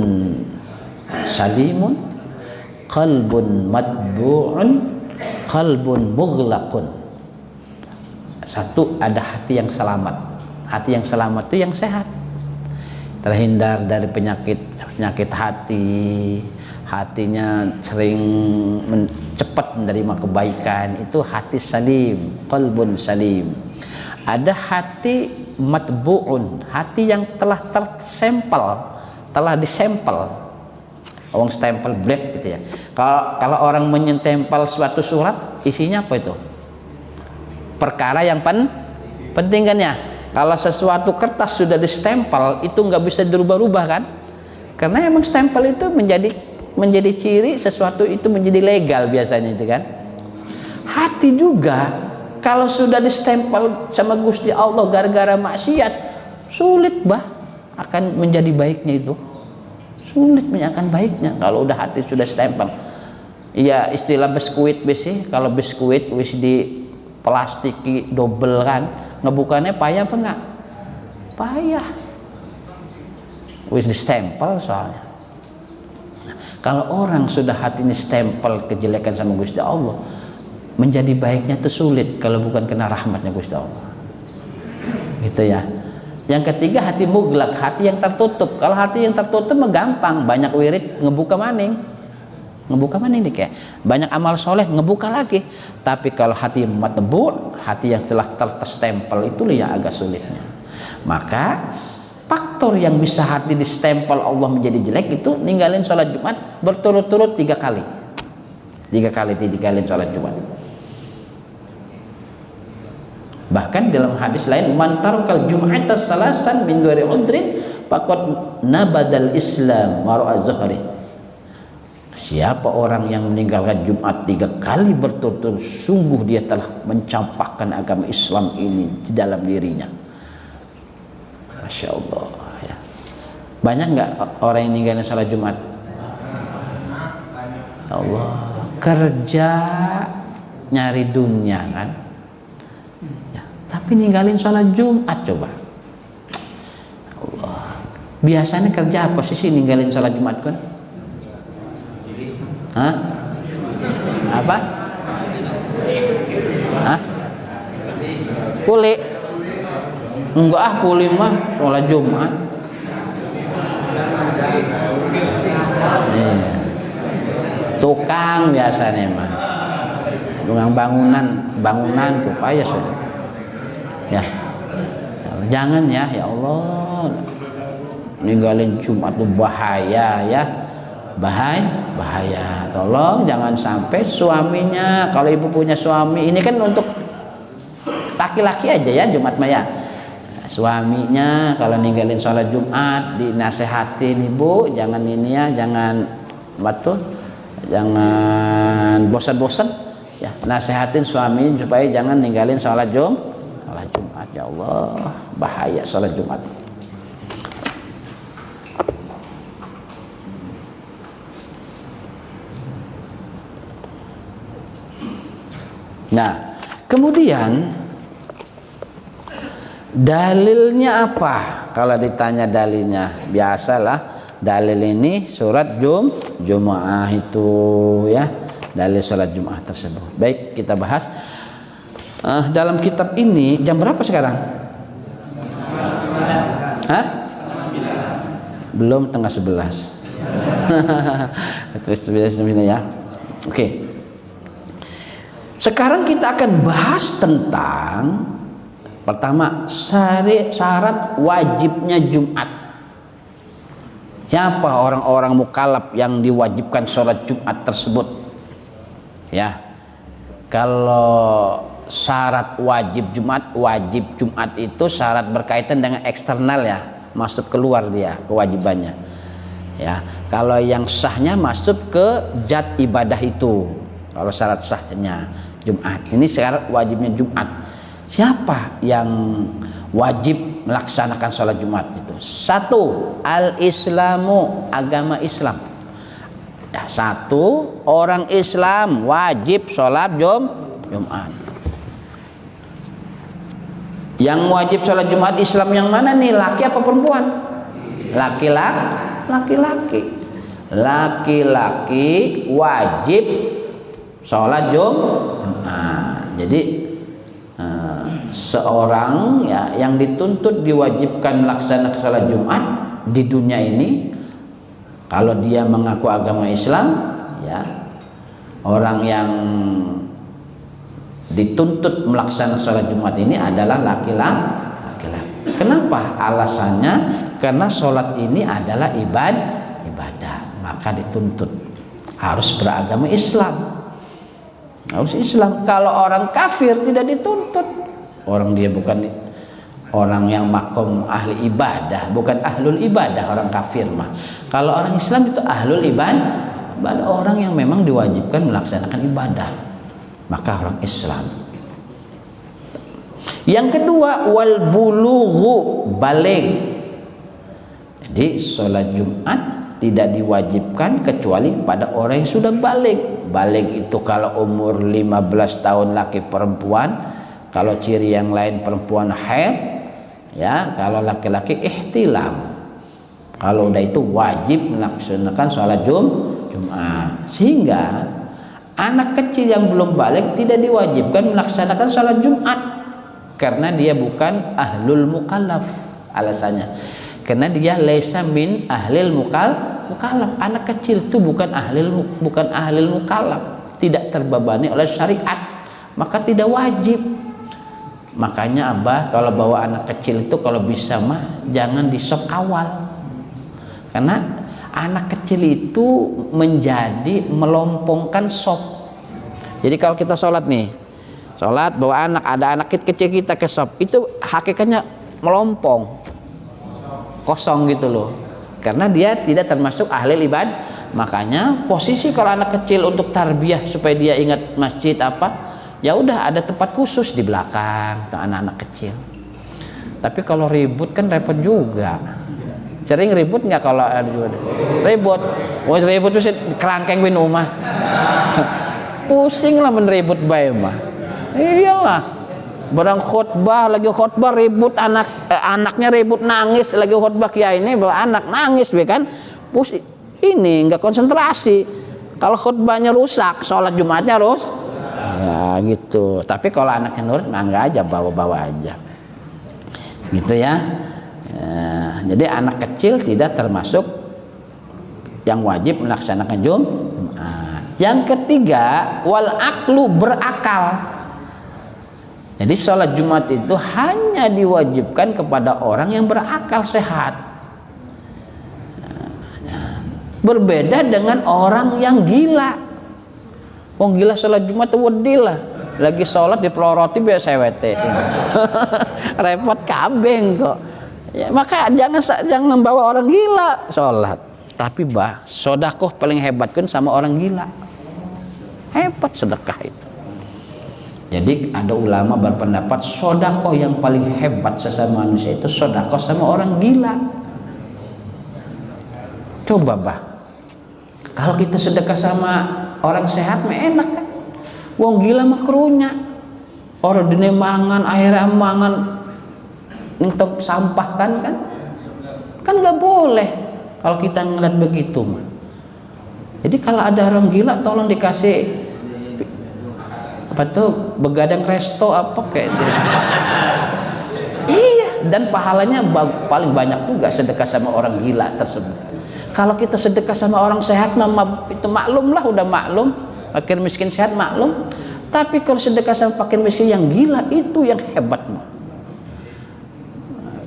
salimun, qalbun matbu'un, qalbun mughlaqun. Satu, ada hati yang selamat. Hati yang selamat itu yang sehat, terhindar dari penyakit hati, hatinya sering cepat menerima kebaikan, itu hati salim, qalbun salim. Ada hati matbu'un, hati yang telah disempel, orang stempel black gitu ya. Kalau orang menyentempel suatu surat, isinya apa itu? Perkara yang penting kan ya. Kalau sesuatu kertas sudah distempel, itu nggak bisa dirubah-rubah kan? Karena emang stempel itu menjadi ciri sesuatu itu menjadi legal biasanya itu kan. Hati juga kalau sudah distempel sama Gusti Allah gara-gara maksiat, sulit akan menjadi baiknya itu. Sulit akan baiknya kalau udah hati sudah stempel. Ya istilah biskuit besi, kalau biskuit wis di plastiki double kan, ngebukanya payah apa enggak? Payah. Wis di stempel soalnya. Nah, kalau orang sudah hatinya stempel kejelekan sama Gusti Allah, menjadi baiknya itu sulit kalau bukan kena rahmatnya Gusti Allah. Gitu ya. Yang ketiga hati muglak, hati yang tertutup. Kalau hati yang tertutup mah gampang, banyak wirid ngebuka maning nih kayak banyak amal soleh ngebuka lagi. Tapi kalau hati matbu', hati yang telah terstempel, itulah yang agak sulitnya. Maka faktor yang bisa hati distempel Allah menjadi jelek itu ninggalin sholat Jumat berturut-turut 3 kali. 3 kali ditinggalin sholat Jumat. Bahkan dalam hadis lain, man tarkal jum'ata salasan min ghairi udrin faqad nabadal Islam wara'a zuhri. Siapa orang yang meninggalkan Jumat 3 kali berturut-turut, sungguh dia telah mencampakkan agama Islam ini di dalam dirinya. Masya Allah ya. Banyak nggak orang yang ninggalin salat Jumat? Allah, kerja nyari dunia kan ya, tapi ninggalin sholat Jumat coba. Allah, biasanya kerja apa sih ninggalin sholat Jumat kan? Hah? Apa? Hah? Kuli? Enggak kuli mah sholat Jumat. Tukang biasanya mah, tukang bangunan kupaya sudah. Ya, jangan ya Allah, ninggalin Jumat itu bahaya ya. Bahaya. Tolong jangan sampai suaminya, kalau ibu punya suami, ini kan untuk laki-laki aja ya Jumat Maya. Suaminya kalau ninggalin sholat Jumat dinasehatin, ibu jangan ini ya, jangan batu, jangan bosan-bosan ya, nasehatin suami supaya jangan ninggalin sholat Jumat. Ya Allah, bahaya sholat Jumat. Nah, kemudian dalilnya apa? Kalau ditanya dalilnya, biasalah dalil ini surat Jumu'ah itu ya, dalil salat Jumat tersebut. Baik, kita bahas dalam kitab ini. Jam berapa sekarang? Hah? Belum tengah 11. Terus ya. Oke. Sekarang kita akan bahas tentang pertama syarat wajibnya Jumat. Siapa orang-orang mukallaf yang diwajibkan sholat Jumat tersebut? Ya, kalau syarat wajib Jumat itu syarat berkaitan dengan eksternal ya, masuk keluar dia kewajibannya. Ya, kalau yang sahnya masuk ke zat ibadah itu. Kalau syarat sahnya Jumat, ini syarat wajibnya Jumat. Siapa yang wajib melaksanakan sholat Jumat itu? 1. Al-Islamu, agama Islam ya, 1. Orang Islam wajib sholat Jumat. Yang wajib sholat Jumat Islam yang mana nih? Laki apa perempuan? Laki-laki. Laki-laki wajib sholat Jumat. Jadi seorang ya yang dituntut diwajibkan melaksanakan sholat Jumat di dunia ini, kalau dia mengaku agama Islam, ya orang yang dituntut melaksanakan sholat Jumat ini adalah laki-laki. Kenapa? Alasannya karena sholat ini adalah ibadah, maka dituntut harus beragama Islam. Harus Islam. Kalau orang kafir tidak dituntut. Orang dia bukan orang yang makom ahli ibadah, bukan ahlul ibadah orang kafir mah. Kalau orang Islam itu ahlul ibadah, orang yang memang diwajibkan melaksanakan ibadah, maka orang Islam. Yang kedua, wal bulughu, baligh. Jadi sholat Jumat tidak diwajibkan kecuali pada orang yang sudah baligh. Baligh itu kalau umur 15 tahun laki perempuan, kalau ciri yang lain perempuan haid, ya kalau laki-laki ihtilam. Kalau udah itu wajib melaksanakan sholat Jumat. Sehingga anak kecil yang belum balik tidak diwajibkan melaksanakan sholat Jumat karena dia bukan ahlul mukallaf. Alasannya karena dia laisa min ahlil mukallaf. Anak kecil itu bukan ahlil mukallaf, tidak terbebani oleh syariat, maka tidak wajib. Makanya Abah kalau bawa anak kecil itu kalau bisa mah jangan di sop awal, karena anak kecil itu menjadi melompongkan sop. Jadi kalau kita sholat nih, sholat bawa anak, ada anak kecil kita ke sop, itu hakikatnya melompong, kosong gitu loh, karena dia tidak termasuk ahli ibadah. Makanya posisi kalau anak kecil untuk tarbiyah supaya dia ingat masjid apa, ya udah ada tempat khusus di belakang untuk anak-anak kecil. Tapi kalau ribut kan repot juga. Sering ribut nggak kalau ribut? Wah ribut tuh kerangkeng win rumah. Pusing lah meneribut bae mah. Iyalah. Barang khutbah lagi khutbah ribut anaknya ribut nangis lagi khutbah kiai ini bawa anak nangis be kan. Pusing. Ini nggak konsentrasi. Kalau khutbahnya rusak, sholat Jumatnya rusak. Ya gitu. Tapi kalau anaknya nurut mangga aja, bawa-bawa aja. Gitu ya. Jadi anak kecil tidak termasuk yang wajib melaksanakan Jumat. Yang ketiga, wal aklu, berakal. Jadi sholat Jumat itu hanya diwajibkan kepada orang yang berakal sehat. Berbeda dengan orang yang gila. Wong gila sholat Jumat itu wedi lah. Lagi sholat dipeloroti biasa sewete. Repot kabeng kok. Ya, maka jangan membawa orang gila sholat. Tapi sedekah paling hebat kan sama orang gila. Hebat sedekah itu. Jadi ada ulama berpendapat sedekah yang paling hebat sesama manusia itu sedekah sama orang gila. Coba kalau kita sedekah sama orang sehat mah enak kan. Wong gila mah kerunya. Orang dene mangan akhirnya mangan untuk sampah kan nggak boleh kalau kita ngeliat begitu mah. Jadi kalau ada orang gila tolong dikasih apa tuh begadang resto apa kayak gitu. Iya, dan pahalanya paling banyak juga sedekah sama orang gila tersebut. Kalau kita sedekah sama orang sehat itu maklum lah, udah maklum, fakir miskin sehat maklum. Tapi kalau sedekah sama fakir miskin yang gila itu yang hebat mah.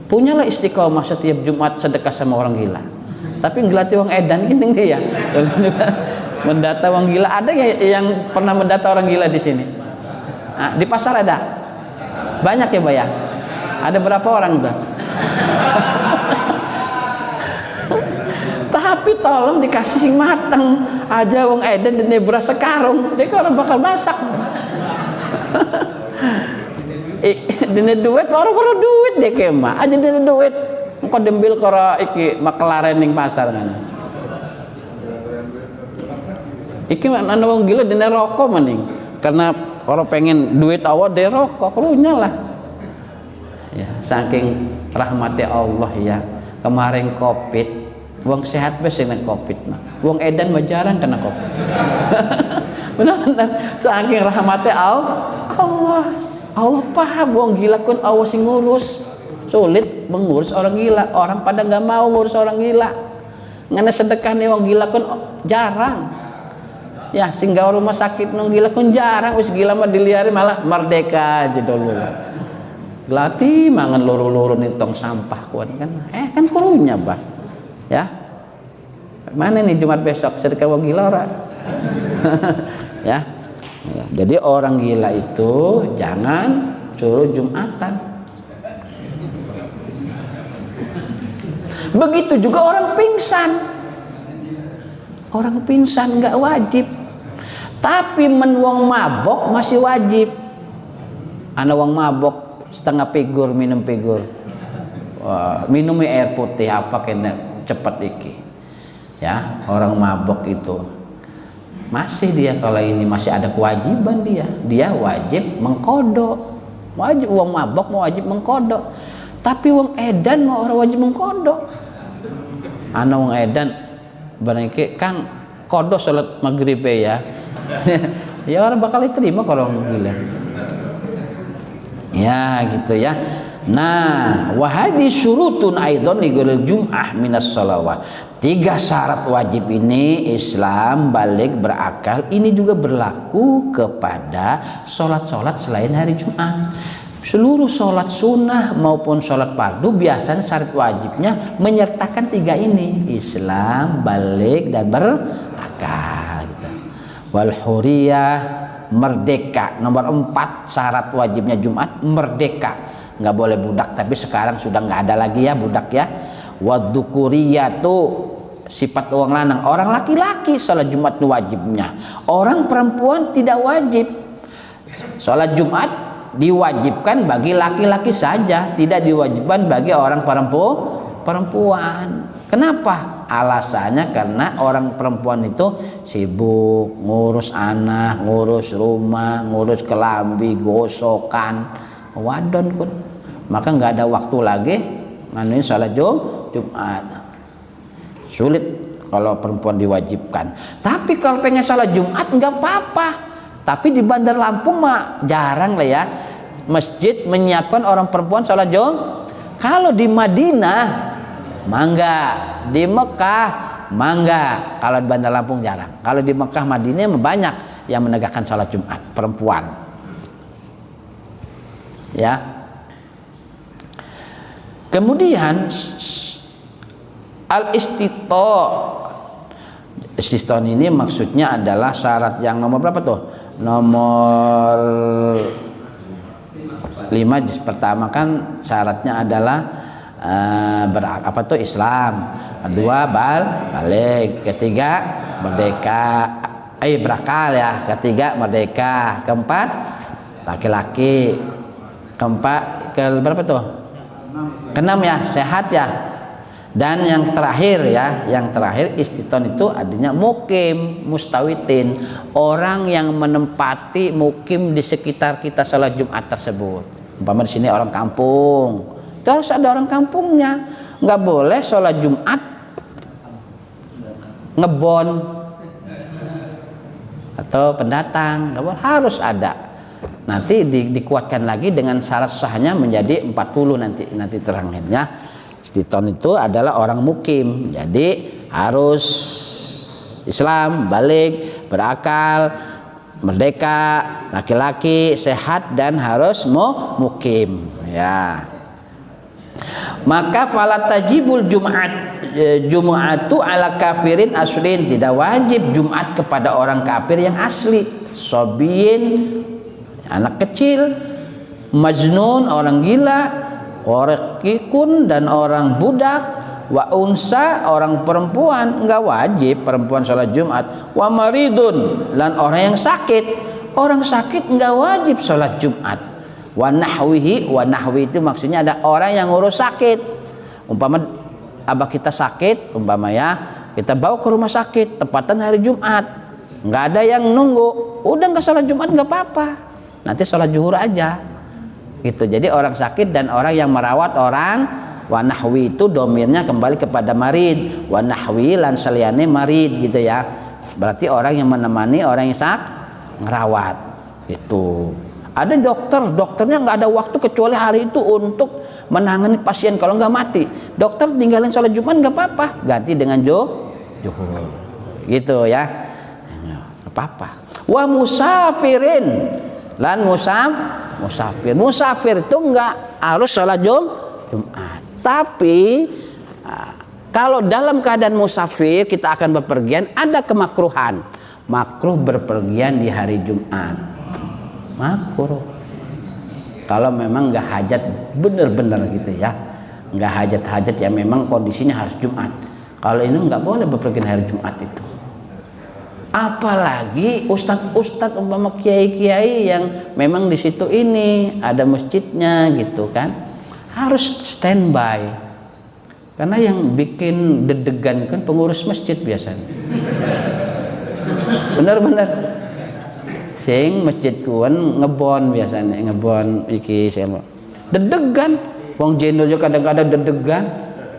Punyalah istiqomah setiap Jumat sedekah sama orang gila. Tapi ngelati wong edan gini dia. Mendata wong gila, ada yang pernah mendata orang gila di sini? Nah, di pasar ada? Banyak ya, Bayang? Ada berapa orang tuh? Tapi tolong dikasih sing mateng aja wong edan dan beras sekarung, dia orang bakal masak. Dene duit baru duit deh kemah aja dene duit engko dembil karo iki makelaren ning pasar kan. Iki ana wong gila dene rokok mending karena orang pengen duit awal dia rokok kerunya lah. saking rahmati Allah ya. Kemarin Covid, wong sehat wis kena Covid mah. Wong edan mah jarang kena Covid. Benar-benar saking rahmati Allah. Allah paham wong gila kun Allah sing ngurus. Sulit mengurus orang gila. Orang pada nggak mau ngurus orang gila. Ngana sedekah nih wong gila kun jarang. Ya, singgah rumah sakit nong gila kun jarang. Wis gila mah diliari malah merdeka aja dulu. Gelati mangan loro-loro nih tong sampah kuan kan. Kan kurunya bah. Ya. Mana nih Jumat besok sedekah wong gila ora? Ya. Jadi orang gila itu jangan suruh Jumatan. Begitu juga orang pingsan. Orang pingsan nggak wajib. Tapi wong mabok masih wajib. Ana wong mabok setengah pigur minum pigur. Wah, minum air putih apa kena cepet iki. Ya, orang mabok itu masih dia kalau ini masih ada kewajiban dia wajib mengkodok. Wajib wong mabok mau wajib mengkodok. Tapi wong edan mau orang wajib mengkodok. Ana wong edan barangke Kang kodok salat maghrib ya. Ya orang bakal diterima kalau gila. Ya gitu ya. Nah, wa hadhi syurutun aidan li jum'ah minas shalawat. 3 syarat wajib ini Islam balik berakal ini juga berlaku kepada sholat-sholat selain hari Jumat. Seluruh sholat sunnah maupun sholat fardu biasanya syarat wajibnya menyertakan 3 ini, Islam, balik dan berakal gitu. Wal huriyah, merdeka. Nomor 4 syarat wajibnya Jumat, merdeka. Nggak boleh budak, tapi sekarang sudah nggak ada lagi ya budak ya. Wadzukuriyatu, sifat orang lanang, orang laki-laki sholat Jumat itu wajibnya. Orang perempuan tidak wajib. Sholat Jumat diwajibkan bagi laki-laki saja, tidak diwajibkan bagi orang perempuan. Kenapa? Alasannya karena orang perempuan itu sibuk ngurus anak, ngurus rumah, ngurus kelambi, gosokan, wadon kun. Maka nggak ada waktu lagi nganuin sholat Jumat. Sulit kalau perempuan diwajibkan. Tapi kalau pengen sholat Jumat nggak apa-apa. Tapi di Bandar Lampung mah jarang lah ya masjid menyiapkan orang perempuan sholat Jumat. Kalau di Madinah mangga, di Mekah mangga. Kalau di Bandar Lampung jarang. Kalau di Mekah Madinah banyak yang menegakkan sholat Jumat perempuan. Ya. Kemudian al-istito ini maksudnya adalah syarat yang nomor berapa tuh? Nomor 5 pertama kan syaratnya adalah Islam. Kedua balik. Ketiga merdeka. Berakal ya. Ketiga merdeka. Keempat laki-laki. Berapa tuh? Keenam ya, sehat ya. Dan yang terakhir ya, yang terakhir istiton itu artinya mukim, mustawitin, orang yang menempati mukim di sekitar kita sholat Jumat tersebut. Umpama di sini orang kampung, itu harus ada orang kampungnya. Nggak boleh sholat Jumat ngebon atau pendatang, nggak boleh, harus ada. Nanti dikuatkan lagi dengan syarat sahnya menjadi 40 nanti terangnya. Istiton itu adalah orang mukim, jadi harus Islam, balik, berakal, merdeka, laki-laki, sehat dan harus mukim ya. Maka fala tajibul Jum'atu ala kafirin aslin, tidak wajib Jumat kepada orang kafir yang asli, sobiyin anak kecil, majnun orang gila, warakikun dan orang budak, wa unsa orang perempuan nggak wajib perempuan sholat Jumat, wa maridun dan orang yang sakit, orang sakit nggak wajib sholat Jumat, wa nahwi itu maksudnya ada orang yang ngurus sakit. Umpama abah kita sakit, umpama ya kita bawa ke rumah sakit tepatan hari Jumat, nggak ada yang nunggu, udah nggak sholat Jumat nggak apa-apa, nanti sholat zuhur aja gitu. Jadi orang sakit dan orang yang merawat orang. Wa nahwi itu domirnya kembali kepada marid, wa nahwi lan saliyane marid gitu ya. Berarti orang yang menemani orang yang ngerawat itu. Ada dokternya nggak ada waktu kecuali hari itu untuk menangani pasien. Kalau nggak mati, dokter tinggalin sholat Jumat nggak apa-apa, ganti dengan zuhur gitu ya, nggak apa-apa. Wa musafirin lan musafir itu nggak harus sholat Jumat. Tapi kalau dalam keadaan musafir kita akan bepergian, ada kemakruhan. Makruh berpergian di hari Jumat. Makruh. Kalau memang nggak hajat bener-bener gitu ya, nggak hajat-hajat yang memang kondisinya harus Jumat. Kalau ini nggak boleh bepergian hari Jumat itu. Apalagi ustadz umpama kiai-kiai yang memang di situ ini ada masjidnya gitu kan, harus standby. Karena yang bikin deg-degan kan pengurus masjid biasanya. Bener-bener. Sing masjid kuan ngebon biasanya, ngebon iki saya. Deg-degan. Wong jendol juga kadang-kadang deg-degan.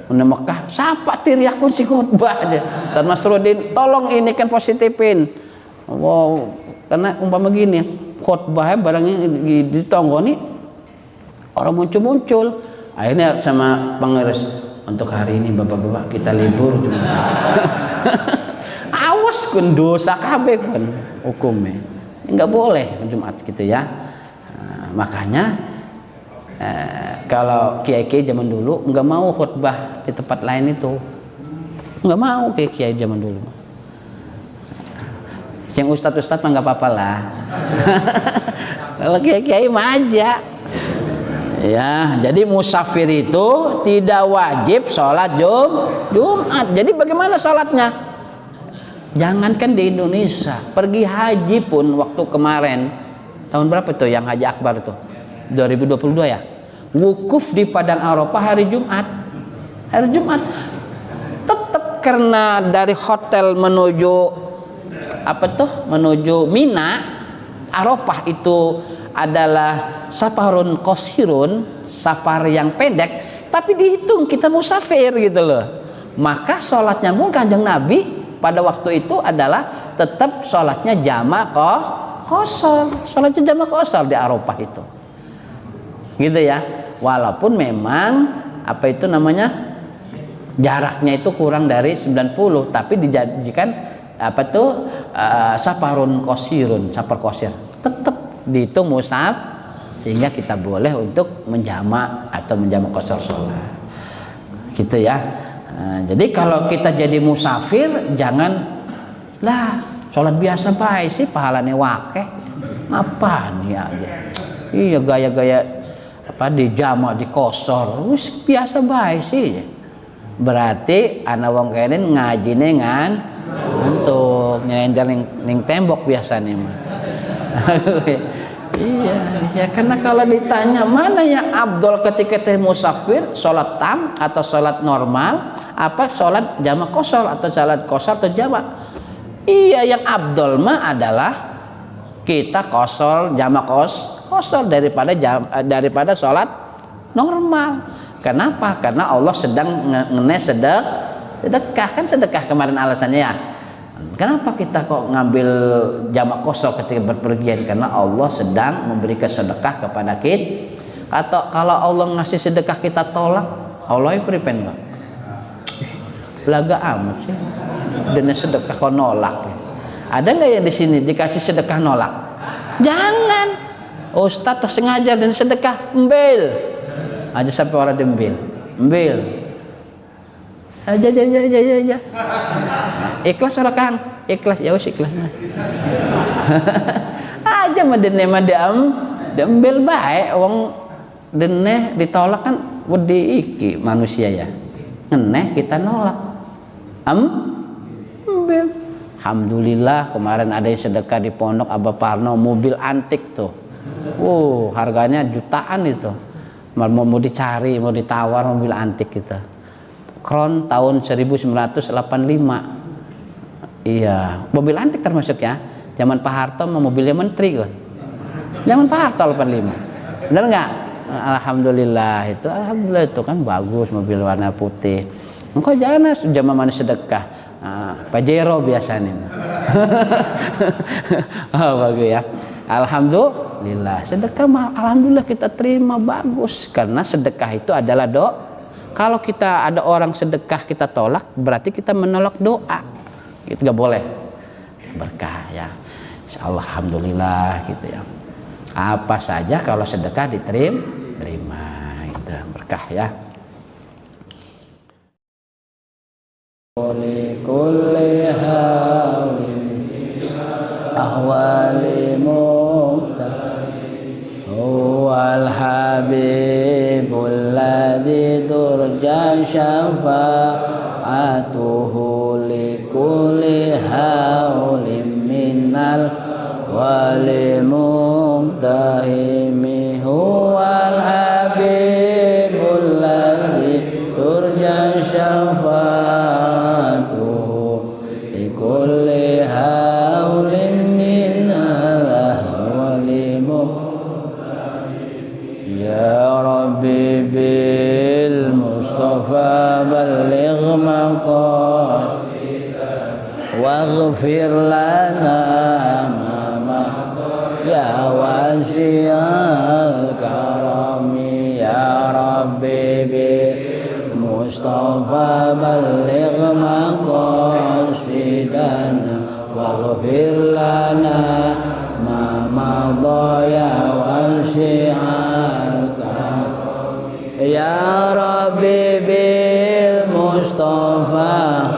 Una Mekah, siapa teriak kunci khutbah aja. Dan Mas Rudin, tolong ini kan positifin. Wow, karena umpama gini, khutbahnya barangnya di tonggo nih orang muncul-muncul. Akhirnya sama pengurus, untuk hari ini bapak-bapak kita libur cuma. Awas kun dosa kabeh kun hukumnya. Enggak boleh Jumat gitu ya. Makanya kalau kiai-kiai zaman dulu nggak mau khutbah di tempat lain itu, nggak mau kiai-kiai zaman dulu. Yang ustadz-ustadz mah nggak apa-apa lah. Kalau kiai-kiai mah aja. Ya, jadi musafir itu tidak wajib sholat Jumat. Jadi bagaimana sholatnya? Jangankan di Indonesia, pergi haji pun waktu kemarin tahun berapa tuh yang haji akbar tuh? 2022 ya, wukuf di Padang Arafah hari Jumat. Tetap karena dari hotel menuju menuju Mina, Arafah itu adalah safarun qasirun, safar yang pendek, tapi dihitung kita musafir gitu loh. Maka sholatnya pun Kanjeng Nabi pada waktu itu adalah tetap sholatnya jamak qashar, sholatnya jamak qashar di Arafah itu. Gitu ya, walaupun memang jaraknya itu kurang dari 90, tapi dijadikan safarun qasirun, safar qasir, tetap dihitung musaf, sehingga kita boleh untuk menjamak atau menjamak qashar sholat gitu ya. Jadi kalau kita jadi musafir, jangan lah sholat biasa baik sih pahalanya wakeh, apaan ya aja, iya gaya-gaya di jamak di qashar wis biasa baik sih. Berarti ana wong kene ngajine ngantuk nyender ning tembok biasanya mah. Iya, karena kalau ditanya mana yang afdol ketika musafir, sholat tam atau sholat normal, apa sholat jamak qashar atau sholat qashar atau jamak? Iya, yang afdol mah adalah kita qashar jamak qashar daripada sholat normal. Kenapa? Karena Allah sedang ngenes sedekah, kan sedekah kemarin alasannya ya. Kenapa kita kok ngambil jamak qashar ketika berpergian? Karena Allah sedang memberikan sedekah kepada kita. Atau kalau Allah ngasih sedekah kita tolak, Allah yang berikan nggak? Laga amat sih. Dan sedekah kok nolak. Ada nggak yang di sini dikasih sedekah nolak? Jangan. Ustadz sengaja dan sedekah embel aja sampai orang dembil embel aja ikhlas orang Kang, ikhlas ya wis ikhlas aja madene mah dembel bae wong deneh ditolak kan wedi iki manusia ya, ngeneh kita nolak embel. Alhamdulillah kemarin ada yang sedekah di Pondok Abah Parno, mobil antik tuh. Harganya jutaan itu. Mau dicari, mau ditawar mobil antik gitu. Crown tahun 1985. Iya, mobil antik termasuk ya. Zaman Pak Harto mobilnya menteri kan. Zaman Pak Harto 85. Benar nggak? alhamdulillah itu kan bagus mobil warna putih. Engkau jangan jamaah mana sedekah. Pajero biasanya. Oh, bagus ya. Alhamdulillah. Sedekah alhamdulillah kita terima bagus karena sedekah itu adalah doa. Kalau kita ada orang sedekah kita tolak berarti kita menolak doa. Itu enggak boleh. Berkah ya. Insyaallah alhamdulillah gitu ya. Apa saja kalau sedekah diterima itu berkah ya. Kulli haulin ahwali muqtadi huwal habibul ladzi turja syafa'atuhu li kulli haulin minal wali muqtahimi huwal habibul ladzi turja syafa'atuhu li kulli haulin minal wali muqtahimi ya rabbi bil mustafa balligh maqasidana waghfir lana ya wasi'al karami ya rabbi bil mustafa balligh maqasidana waghfir lana ma madha ya wasi'al karami ya rabbi bil mustafa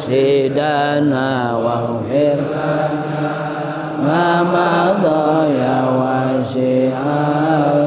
sidana waghfir lana ma madha ya wasi'al